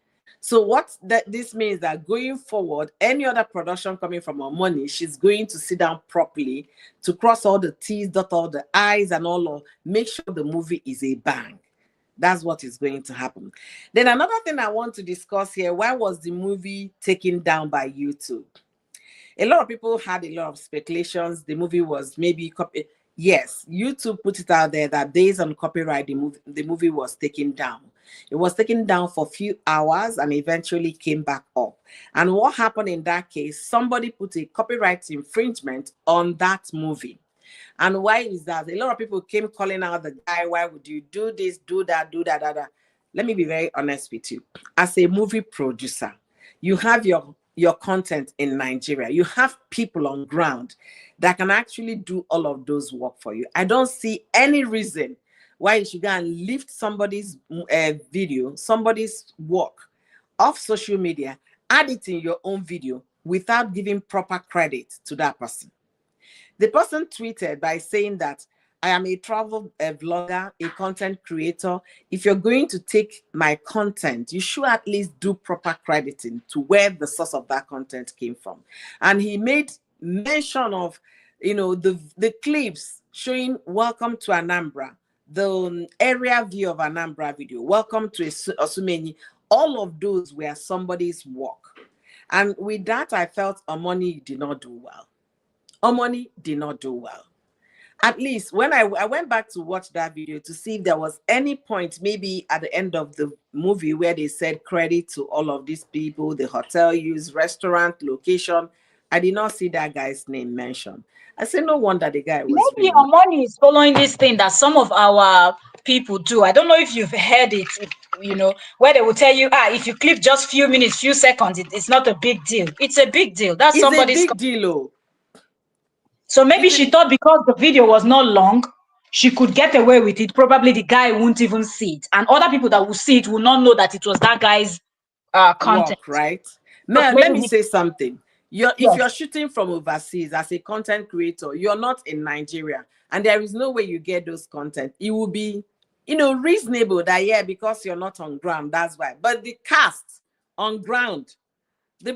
So what this means that going forward, any other production coming from Omoni, she's going to sit down properly to cross all the T's, dot all the I's and all, make sure the movie is a bang. That's what is going to happen. Then another thing I want to discuss here, why was the movie taken down by YouTube? A lot of people had a lot of speculations. The movie was maybe copied. Yes, YouTube put it out there that based on copyright, the movie was taken down. It was taken down for a few hours and eventually came back up. And what happened in that case, somebody put a copyright infringement on that movie. And why is that? A lot of people came calling out the guy, why would you do this, do that, do that, that. Let me be very honest with you. As a movie producer, you have your content in Nigeria. You have people on ground that can actually do all of those work for you. I don't see any reason why you should go and lift somebody's video, somebody's work off social media, add it in your own video without giving proper credit to that person. The person tweeted by saying that I am a travel vlogger, a content creator. If you're going to take my content, you should at least do proper crediting to where the source of that content came from. And he made mention of, the clips showing welcome to Anambra, the area view of Anambra video, welcome to Osumeni. All of those were somebody's work. And with that, I felt Omoni did not do well. Omoni did not do well. At least when I went back to watch that video to see if there was any point, maybe at the end of the movie, where they said credit to all of these people, the hotel use, restaurant, location. I did not see that guy's name mentioned. I said, no wonder the guy was Maybe really Omoni is following this thing that some of our people do. I don't know if you've heard it, where they will tell you, if you clip just few minutes, few seconds, it's not a big deal. It's a big deal. That's somebody's. It's a big deal. Oh. So maybe she thought because the video was not long, she could get away with it. Probably the guy won't even see it. And other people that will see it will not know that it was that guy's content. Work, right? Now, let me say something. If you're shooting from overseas as a content creator, you're not in Nigeria, and there is no way you get those content. It will be, reasonable that, because you're not on ground, that's why. But the cast on ground, the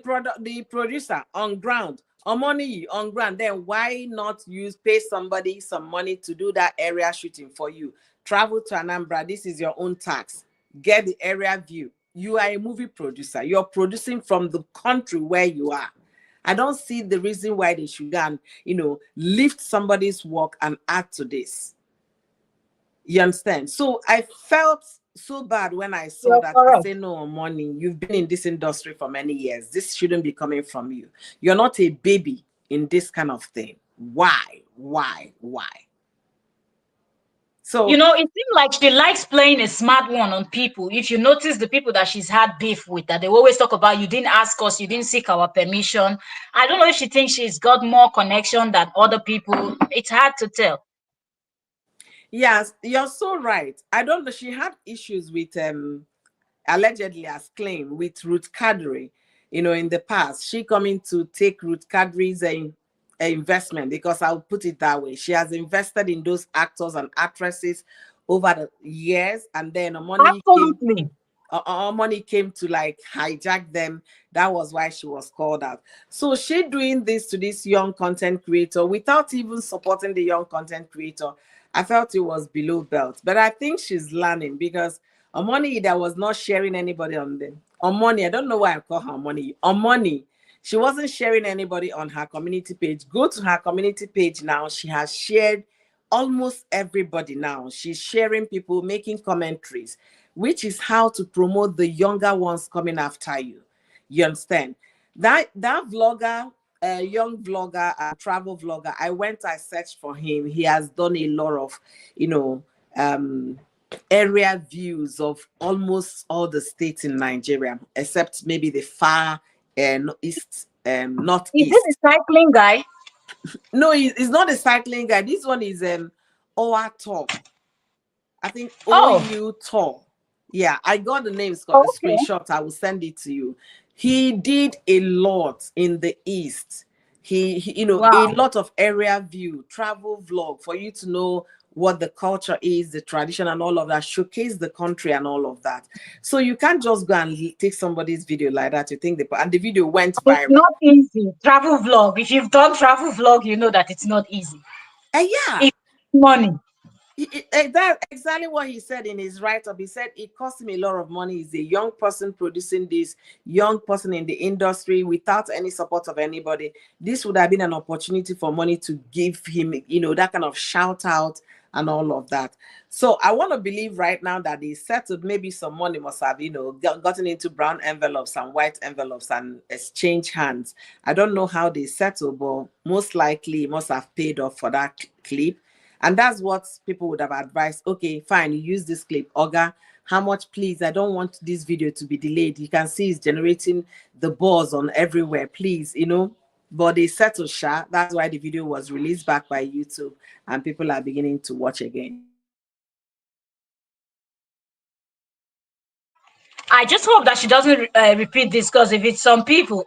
producer on ground, Omoni on ground, then why not pay somebody some money to do that area shooting for you? Travel to Anambra, this is your own tax. Get the area view. You are a movie producer. You're producing from the country where you are. I don't see the reason why they should go and, lift somebody's work and add to this. You understand? So I felt so bad when I saw that. I say, no, Omoni, you've been in this industry for many years. This shouldn't be coming from you. You're not a baby in this kind of thing. Why? So, it seems like she likes playing a smart one on people. If you notice the people that she's had beef with, that they always talk about, you didn't ask us, you didn't seek our permission. I don't know if she thinks she's got more connection than other people. It's hard to tell. Yes, you're so right. I don't know. She had issues with, allegedly as claimed, with Ruth Kadri, in the past. She coming to take Ruth Kadri's investment, because I'll put it that way. She has invested in those actors and actresses over the years, and then money came to like hijack them. That was why she was called out. So she doing this to this young content creator without even supporting the young content creator. I felt it was below belt, but I think she's learning, because Omoni that was not sharing anybody on them. Omoni, I don't know why I call her Omoni. She wasn't sharing anybody on her community page. Go to her community page now. She has shared almost everybody now. She's sharing people, making commentaries, which is how to promote the younger ones coming after you. You understand? That vlogger, young vlogger, travel vlogger, I searched for him. He has done a lot of, area views of almost all the states in Nigeria, except maybe the far east, northeast. Is this a cycling guy? No, he's not a cycling guy. This one is OA Tour. I think OU Tour. Yeah, I got the name. Got a screenshot. I will send it to you. He did a lot in the east. He a lot of area view, travel vlog for you to know what the culture is, the tradition and all of that, showcase the country and all of that. So you can't just go and take somebody's video like that. You think and the video went viral. It's not easy. Travel vlog. If you've done travel vlog, you know that it's not easy. Yeah. It's money. That's exactly what he said in his write-up. He said it cost him a lot of money. He's a young person producing this, young person in the industry without any support of anybody. This would have been an opportunity for money to give him, that kind of shout out and all of that. So I want to believe right now that they settled. Maybe some money must have, gotten into brown envelopes and white envelopes and exchange hands. I don't know how they settled, but most likely it must have paid off for that clip. And that's what people would have advised. Okay, fine, you use this clip. Oga, how much, please? I don't want this video to be delayed. You can see it's generating the buzz on everywhere, please, But they settled sha. That's why the video was released back by YouTube and people are beginning to watch again. I just hope that she doesn't repeat this, because if it's some people,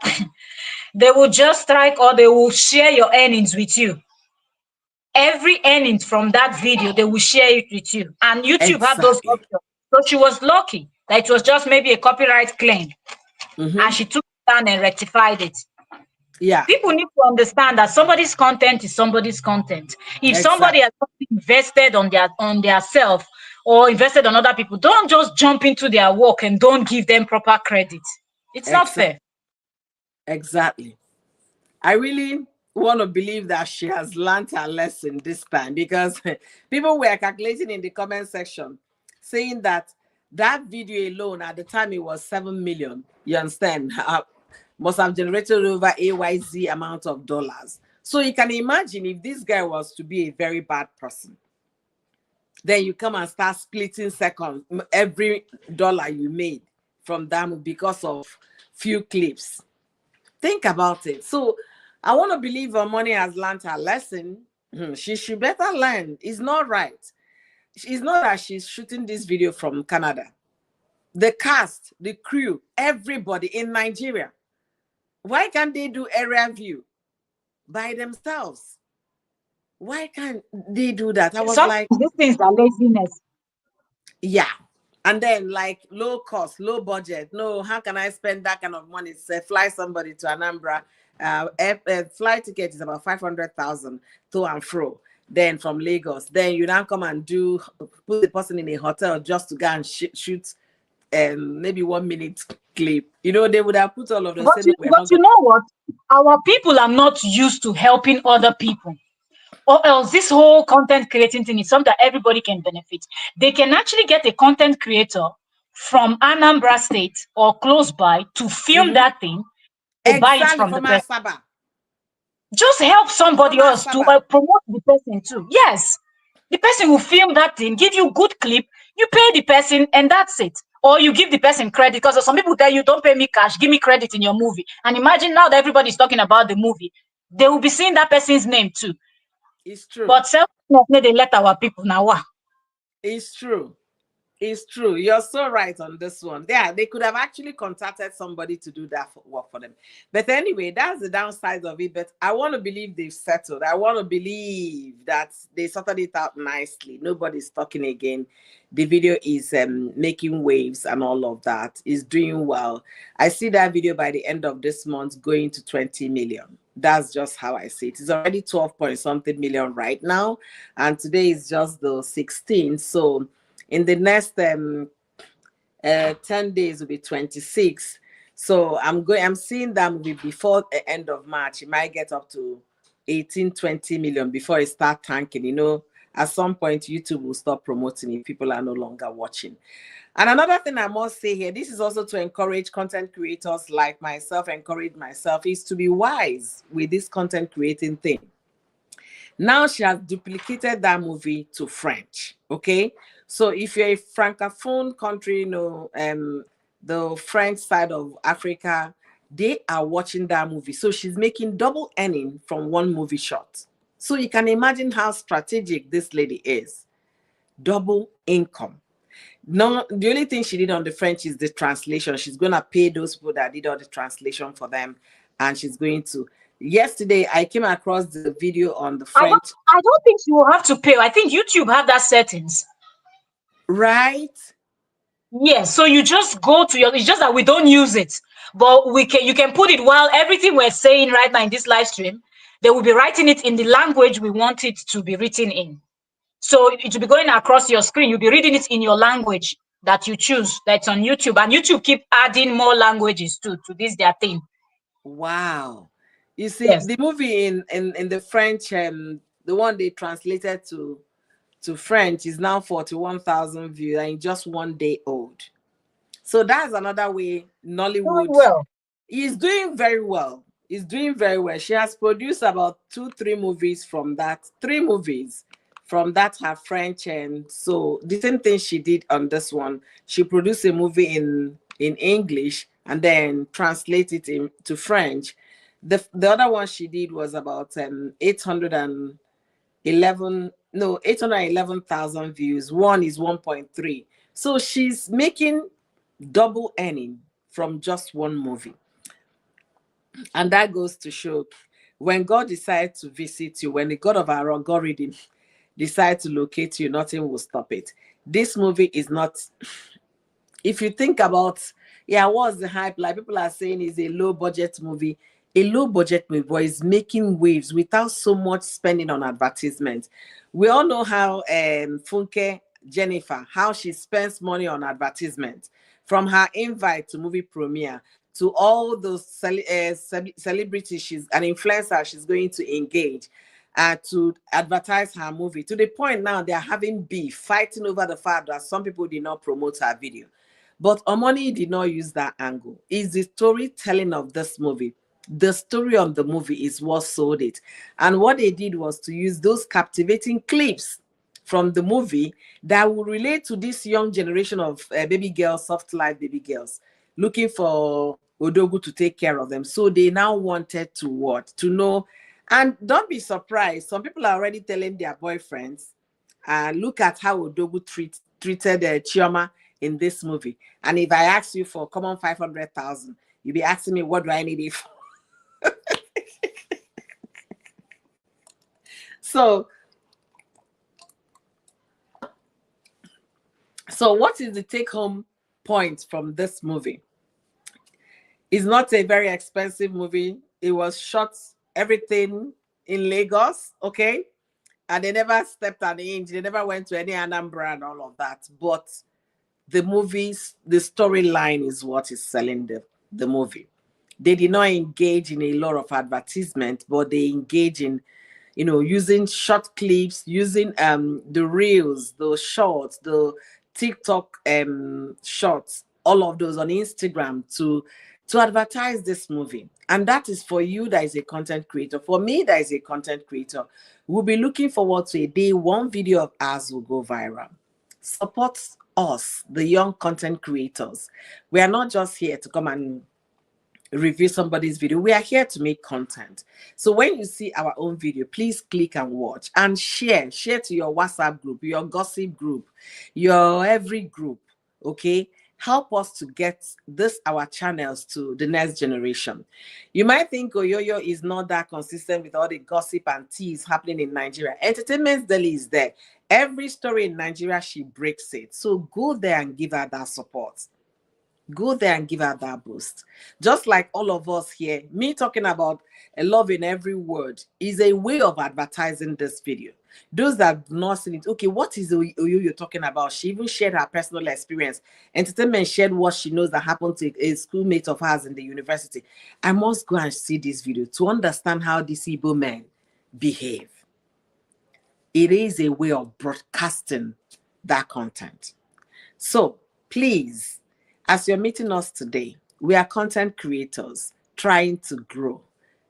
they will just strike or they will share your earnings with you. Every earnings from that video, they will share it with you. And YouTube had those options. So she was lucky that it was just maybe a copyright claim. And she took it down and rectified it. Yeah, People need to understand that somebody's content is somebody's content. If exactly. somebody has invested on their self or invested on other people, don't just jump into their work and don't give them proper credit. It's not fair. Exactly. I really want to believe that she has learned her lesson this time, because people were calculating in the comment section saying that that video alone at the time it was 7 million. You understand? Must have generated over AYZ amount of dollars. So you can imagine if this guy was to be a very bad person, then you come and start splitting seconds every dollar you made from them because of few clips. Think about it. So I want to believe her money has learned her lesson. She should better learn. It's not right. It's not that she's shooting this video from Canada. The cast, the crew, everybody in Nigeria. Why can't they do area view by themselves? Why can't they do that? I was Sometimes like, these things are laziness. yeah. And then like low cost, low budget. No, how can I spend that kind of money to fly somebody to Anambra? Flight ticket is about 500,000 to and fro. Then from Lagos, then you now come and put the person in a hotel just to go and shoot maybe 1 minute clip. You know, they would have put all of those. We're But not you going. know what? Our people are not used to helping other people. Or else this whole content creating thing is something that everybody can benefit. They can actually get a content creator from Anambra State or close by to film Mhm. that thing or buy it Exactly, from the from person. Asaba. Just help From somebody else to Asaba. promote the person too. Yes, the person will film that thing, give you good clip, you pay the person, and that's it. Or you give the person credit, because some people tell you, don't pay me cash, give me credit in your movie. And imagine now that everybody's talking about the movie, they will be seeing that person's name too. It's true. But self they let our people now. It's true. It's true. You're so right on this one. Yeah, they could have actually contacted somebody to do that work for them. But anyway, that's the downside of it. But I want to believe they've settled. I want to believe that they sorted it out nicely. Nobody's talking again. The video is making waves and all of that. Is doing well. I see that video by the end of this month going to 20 million. That's just how I see it. It's already 12 point something million right now. And today is just the 16th. So in the next 10 days will be 26. So I'm seeing that movie before the end of March. It might get up to 18, 20 million before it start tanking. You know, at some point YouTube will stop promoting if people are no longer watching. And another thing I must say here, this is also to encourage content creators like myself, encourage myself, is to be wise with this content creating thing. Now she has duplicated that movie to French. Okay. So if you're a francophone country, you know, the French side of Africa, they are watching that movie. So she's making double earning from one movie shot. So you can imagine how strategic this lady is. Double income. No, the only thing she did on the French is the translation. She's gonna pay those people that did all the translation for them, and she's going to. Yesterday, I came across the video on the French. I don't think you will have to pay. I think YouTube have that settings. Right? Yes, so you just go to your, it's just that we don't use it. But you can put it while everything we're saying right now in this live stream, they will be writing it in the language we want it to be written in. So it will be going across your screen. You'll be reading it in your language that you choose, that's on YouTube. And YouTube keep adding more languages to this their thing. Wow. You see, Yes. the movie in the French, the one they translated to French is now 41,000 views and just 1 day old. So that's another way Nollywood Well, is doing very well. Is doing very well. She has produced about 2-3 movies from that, 3 movies from that her French, and so the same thing she did on this one. She produced a movie in English and then translate it into French. The other one she did was about 811,000 views. One is 1.3. So she's making double earning from just one movie. And that goes to show when God decides to visit you, when the God of our algorithm decides to locate you, nothing will stop it. This movie is not, if you think about, yeah, what's the hype? Like people are saying is a low budget movie. a low budget movie but is making waves without so much spending on advertisement. We all know how Funke Jennifer, how she spends money on advertisement, from her invite to movie premiere to all those celebrities she's an influencer she's going to engage to advertise her movie, to the point now they are having beef, fighting over the fact that some people did not promote her video. But Omoni did not use that angle. It's the storytelling of this movie. The story of the movie is what sold it. And what they did was to use those captivating clips from the movie that will relate to this young generation of baby girls, soft life baby girls, looking for Odogu to take care of them. So they now wanted to what? To know. And don't be surprised, some people are already telling their boyfriends, look at how Odogu treated Chioma in this movie. And if I ask you for common 500,000, you'll be asking me, what do I need it for? So what is the take-home point from this movie? It's not a very expensive movie. It was shot everything in Lagos, okay? And they never stepped an inch. They never went to any Anambra and all of that. But the movies, the storyline is what is selling the movie. They did not engage in a lot of advertisement, but they engage in, using short clips, using the reels, the shorts, the TikTok shorts, all of those on Instagram to advertise this movie. And that is for you that is a content creator. For me that is a content creator, we'll be looking forward to a day one video of ours will go viral. Support us, the young content creators. We are not just here to come and review somebody's video. We are here to make content. So when you see our own video, please click and watch and share to your WhatsApp group, your gossip group, your every group. Okay, help us to get our channels to the next generation. You might think Oyoyo is not that consistent with all the gossip and teas happening in Nigeria. Entertainment Daily is there. Every story in Nigeria, she breaks it. So go there and give her that support. Go there and give her that boost. Just like all of us here, me talking about a love in every word is a way of advertising this video. Those that have not seen it, okay, what is Oyo you're talking about? She even shared her personal experience. Entertainment shared what she knows that happened to a schoolmate of hers in the university. I must go and see this video to understand how these Igbo men behave. It is a way of broadcasting that content. So please, as you're meeting us today, we are content creators trying to grow.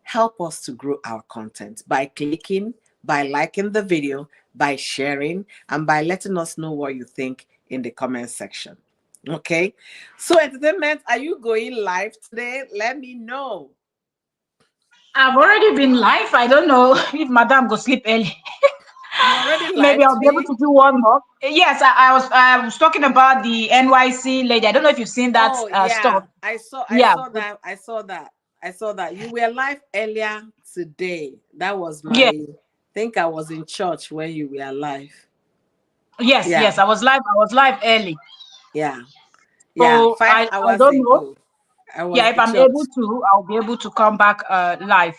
Help us to grow our content by clicking, by liking the video, by sharing, and by letting us know what you think in the comment section. Okay? So Entertainment, are you going live today? Let me know. I've already been live. I don't know if Madam go sleep early. You already live? Maybe I'll be able to do one more. Yes, I was talking about the NYC lady. I don't know if you've seen that stuff. I saw that. You were live earlier today. That was my I think I was in church when you were live. Yes, I was live early. Yeah. So 5 hours I don't ago. Know. If I'm able to, I'll be able to come back live.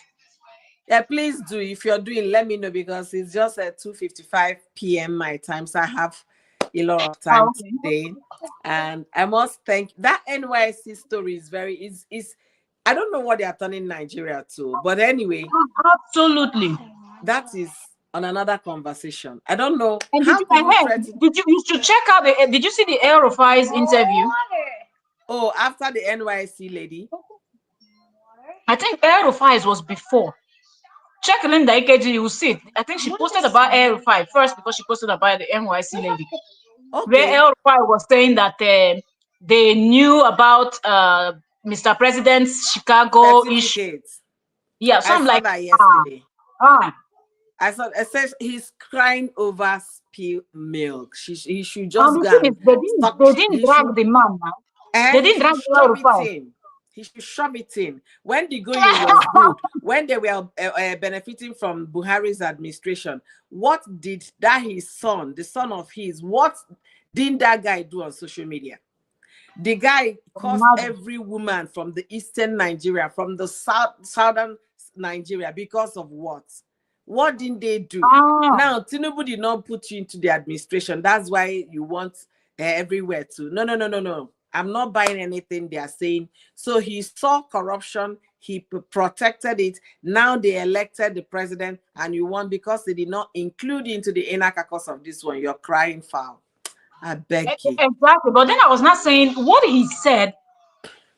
Yeah, please do. If you're doing, let me know, because it's just at 2:55 p.m. my time, so I have a lot of time today. And I must thank that NYC story is I don't know what they are turning Nigeria to, but anyway, absolutely, that is on another conversation. I don't know. And you should check out did you see the El Rufai's interview? Oh, after the NYC lady? I think El Rufai's was before. Check Linda EKG, you will see it. I think she posted about El Rufai first because she posted about the NYC lady. Okay. Where El Rufai was saying that they knew about Mr. President's Chicago issue. Yeah, so I'm like, that yesterday. I thought it says he's crying over spilled milk. He should just go. They didn't drag the man now. They didn't drag El Rufai. He should shove it in. When the going was good, when they were benefiting from Buhari's administration, what did that his son, the son of his, what didn't that guy do on social media? The guy cursed Imagine. every woman from the eastern Nigeria, from the southern Nigeria, because of what? What didn't they do? Ah, Now, Tinubu did not put you into the administration. That's why you want everywhere to. No, no, no, no, no. I'm not buying anything they are saying. So he saw corruption. He protected it. Now they elected the president, and you want, because they did not include you into the inner caucus of this one, you're crying foul. I beg you. exactly. But then I was not saying what he said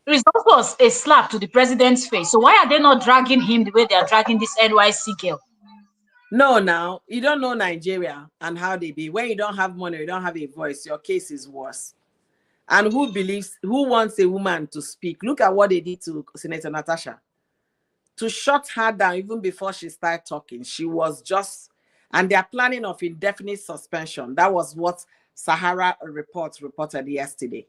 is also a slap to the president's face. So why are they not dragging him the way they are dragging this NYC girl? No, now you don't know Nigeria and how they be. When you don't have money, you don't have a voice, your case is worse. And who wants a woman to speak? Look at what they did to Senator Natasha. To shut her down even before she started talking. She was just, and they are planning of indefinite suspension. That was what Sahara Reports reported yesterday.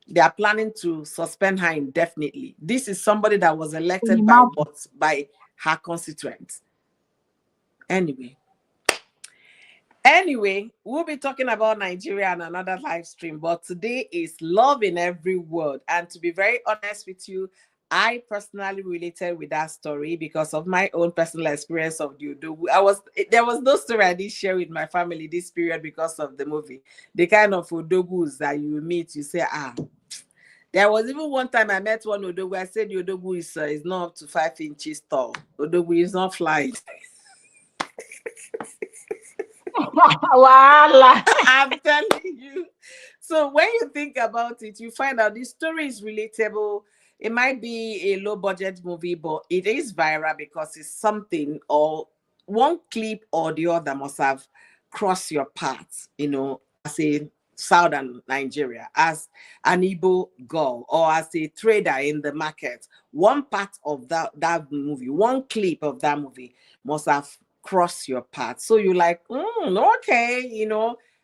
They are planning to suspend her indefinitely. This is somebody that was elected by what? By her constituents. Anyway, we'll be talking about Nigeria on another live stream, but today is love in every word. And to be very honest with you, I personally related with that story because of my own personal experience of the Odogu. There was no story I did share with my family this period because of the movie. The kind of Odogus that you meet, you say, ah. There was even one time I met one Odogu. I said the Odogu is not up to 5 inches tall. Odogu is not flying. Voila. I'm telling you. So when you think about it, you find out this story is relatable. It might be a low budget movie, but it is viral because it's something, or one clip or the other must have crossed your path, as a southern Nigeria, as an Igbo girl, or as a trader in the market. One part of that movie, one clip of that movie must have cross your path. So you're like, okay,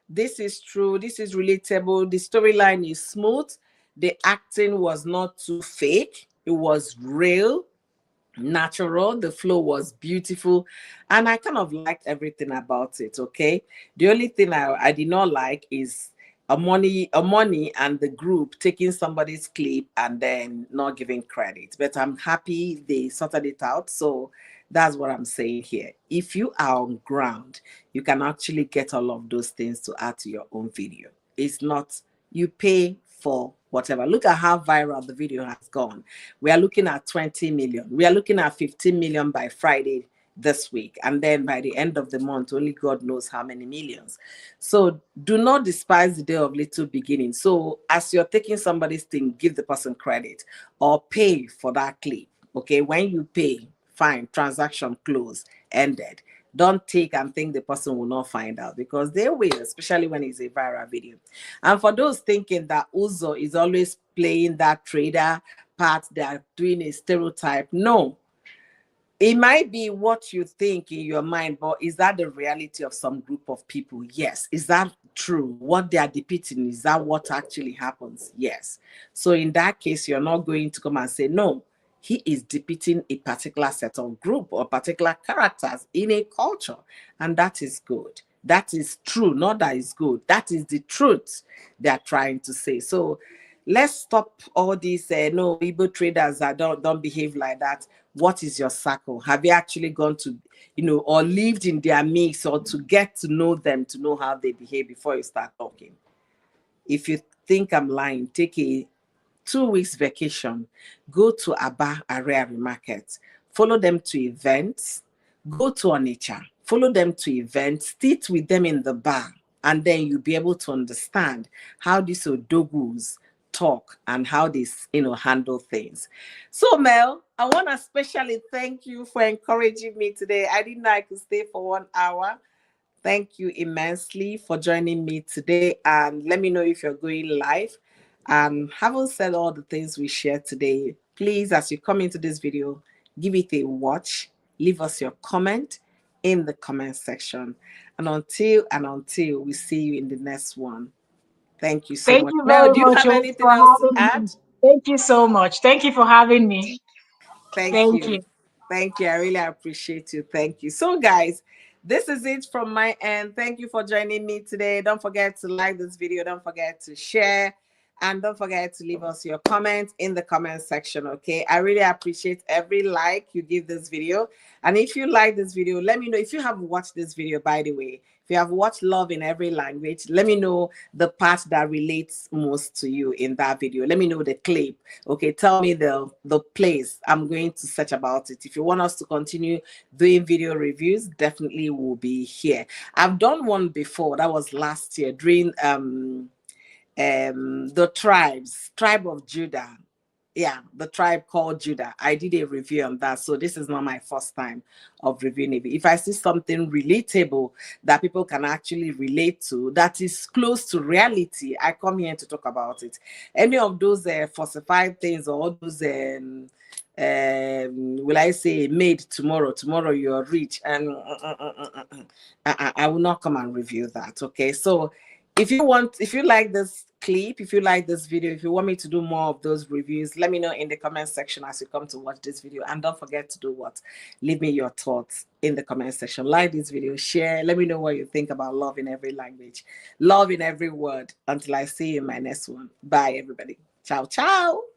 this is true, this is relatable, the storyline is smooth, the acting was not too fake, it was real, natural, the flow was beautiful, and I kind of liked everything about it. Okay, the only thing I did not like is Amoni and the group taking somebody's clip and then not giving credit, but I'm happy they sorted it out. So that's what I'm saying here. If you are on ground, you can actually get all of those things to add to your own video. It's not, you pay for whatever. Look at how viral the video has gone. We are looking at 20 million. We are looking at 15 million by Friday this week. And then by the end of the month, only God knows how many millions. So do not despise the day of little beginning. So as you're taking somebody's thing, give the person credit or pay for that clip. Okay, when you pay, fine, transaction closed, ended. Don't take and think the person will not find out, because they will, especially when it's a viral video. And for those thinking that Uzo is always playing that trader part, they are doing a stereotype. No, it might be what you think in your mind, but is that the reality of some group of people? Yes. Is that true? What they are depicting, is that what actually happens? Yes. So in that case, you're not going to come and say, no, he is depicting a particular set of group or particular characters in a culture. And that is good. That is true. Not that is good. That is the truth they are trying to say. So let's stop all these no Igbo traders that don't behave like that. What is your circle? Have you actually gone to, or lived in their mix, or to get to know them, to know how they behave before you start talking? If you think I'm lying, take a 2 weeks vacation, go to Aba Ariari Market, follow them to events, go to Onitsha, follow them to events, sit with them in the bar, and then you'll be able to understand how these Odogus talk and how they handle things. So Mel, I want to especially thank you for encouraging me today. I didn't know I could stay for 1 hour. Thank you immensely for joining me today, and let me know if you're going live. And having said all the things we shared today, please, as you come into this video, give it a watch, leave us your comment in the comment section, and until we see you in the next one. Thank you so Thank much. you Mel, very do you much have anything for else to having add? me. Thank you so much. Thank you for having me. Thank Thank you. you. Thank you. I really appreciate you. Thank you. So, guys, this is it from my end. Thank you for joining me today. Don't forget to like this video. Don't forget to share. And don't forget to leave us your comments in the comment section, okay? I really appreciate every like you give this video. And if you like this video, let me know. If you have watched this video, by the way, if you have watched Love in Every Language, let me know the part that relates most to you in that video. Let me know the clip, okay? Tell me the place. I'm going to search about it. If you want us to continue doing video reviews, definitely will be here. I've done one before. That was last year during the tribe of Judah. Yeah, the tribe called Judah. I did a review on that. So this is not my first time of reviewing it. If I see something relatable that people can actually relate to, that is close to reality, I come here to talk about it. Any of those falsified things or those will I say made tomorrow you're rich, and I will not come and review that. Okay, so if you like this clip, if you like this video, if you want me to do more of those reviews, let me know in the comment section as you come to watch this video. And don't forget to do what? Leave me your thoughts in the comment section. Like this video, share, let me know what you think about Love in Every Language, Love in Every Word. Until I see you in my next one. Bye everybody. Ciao ciao.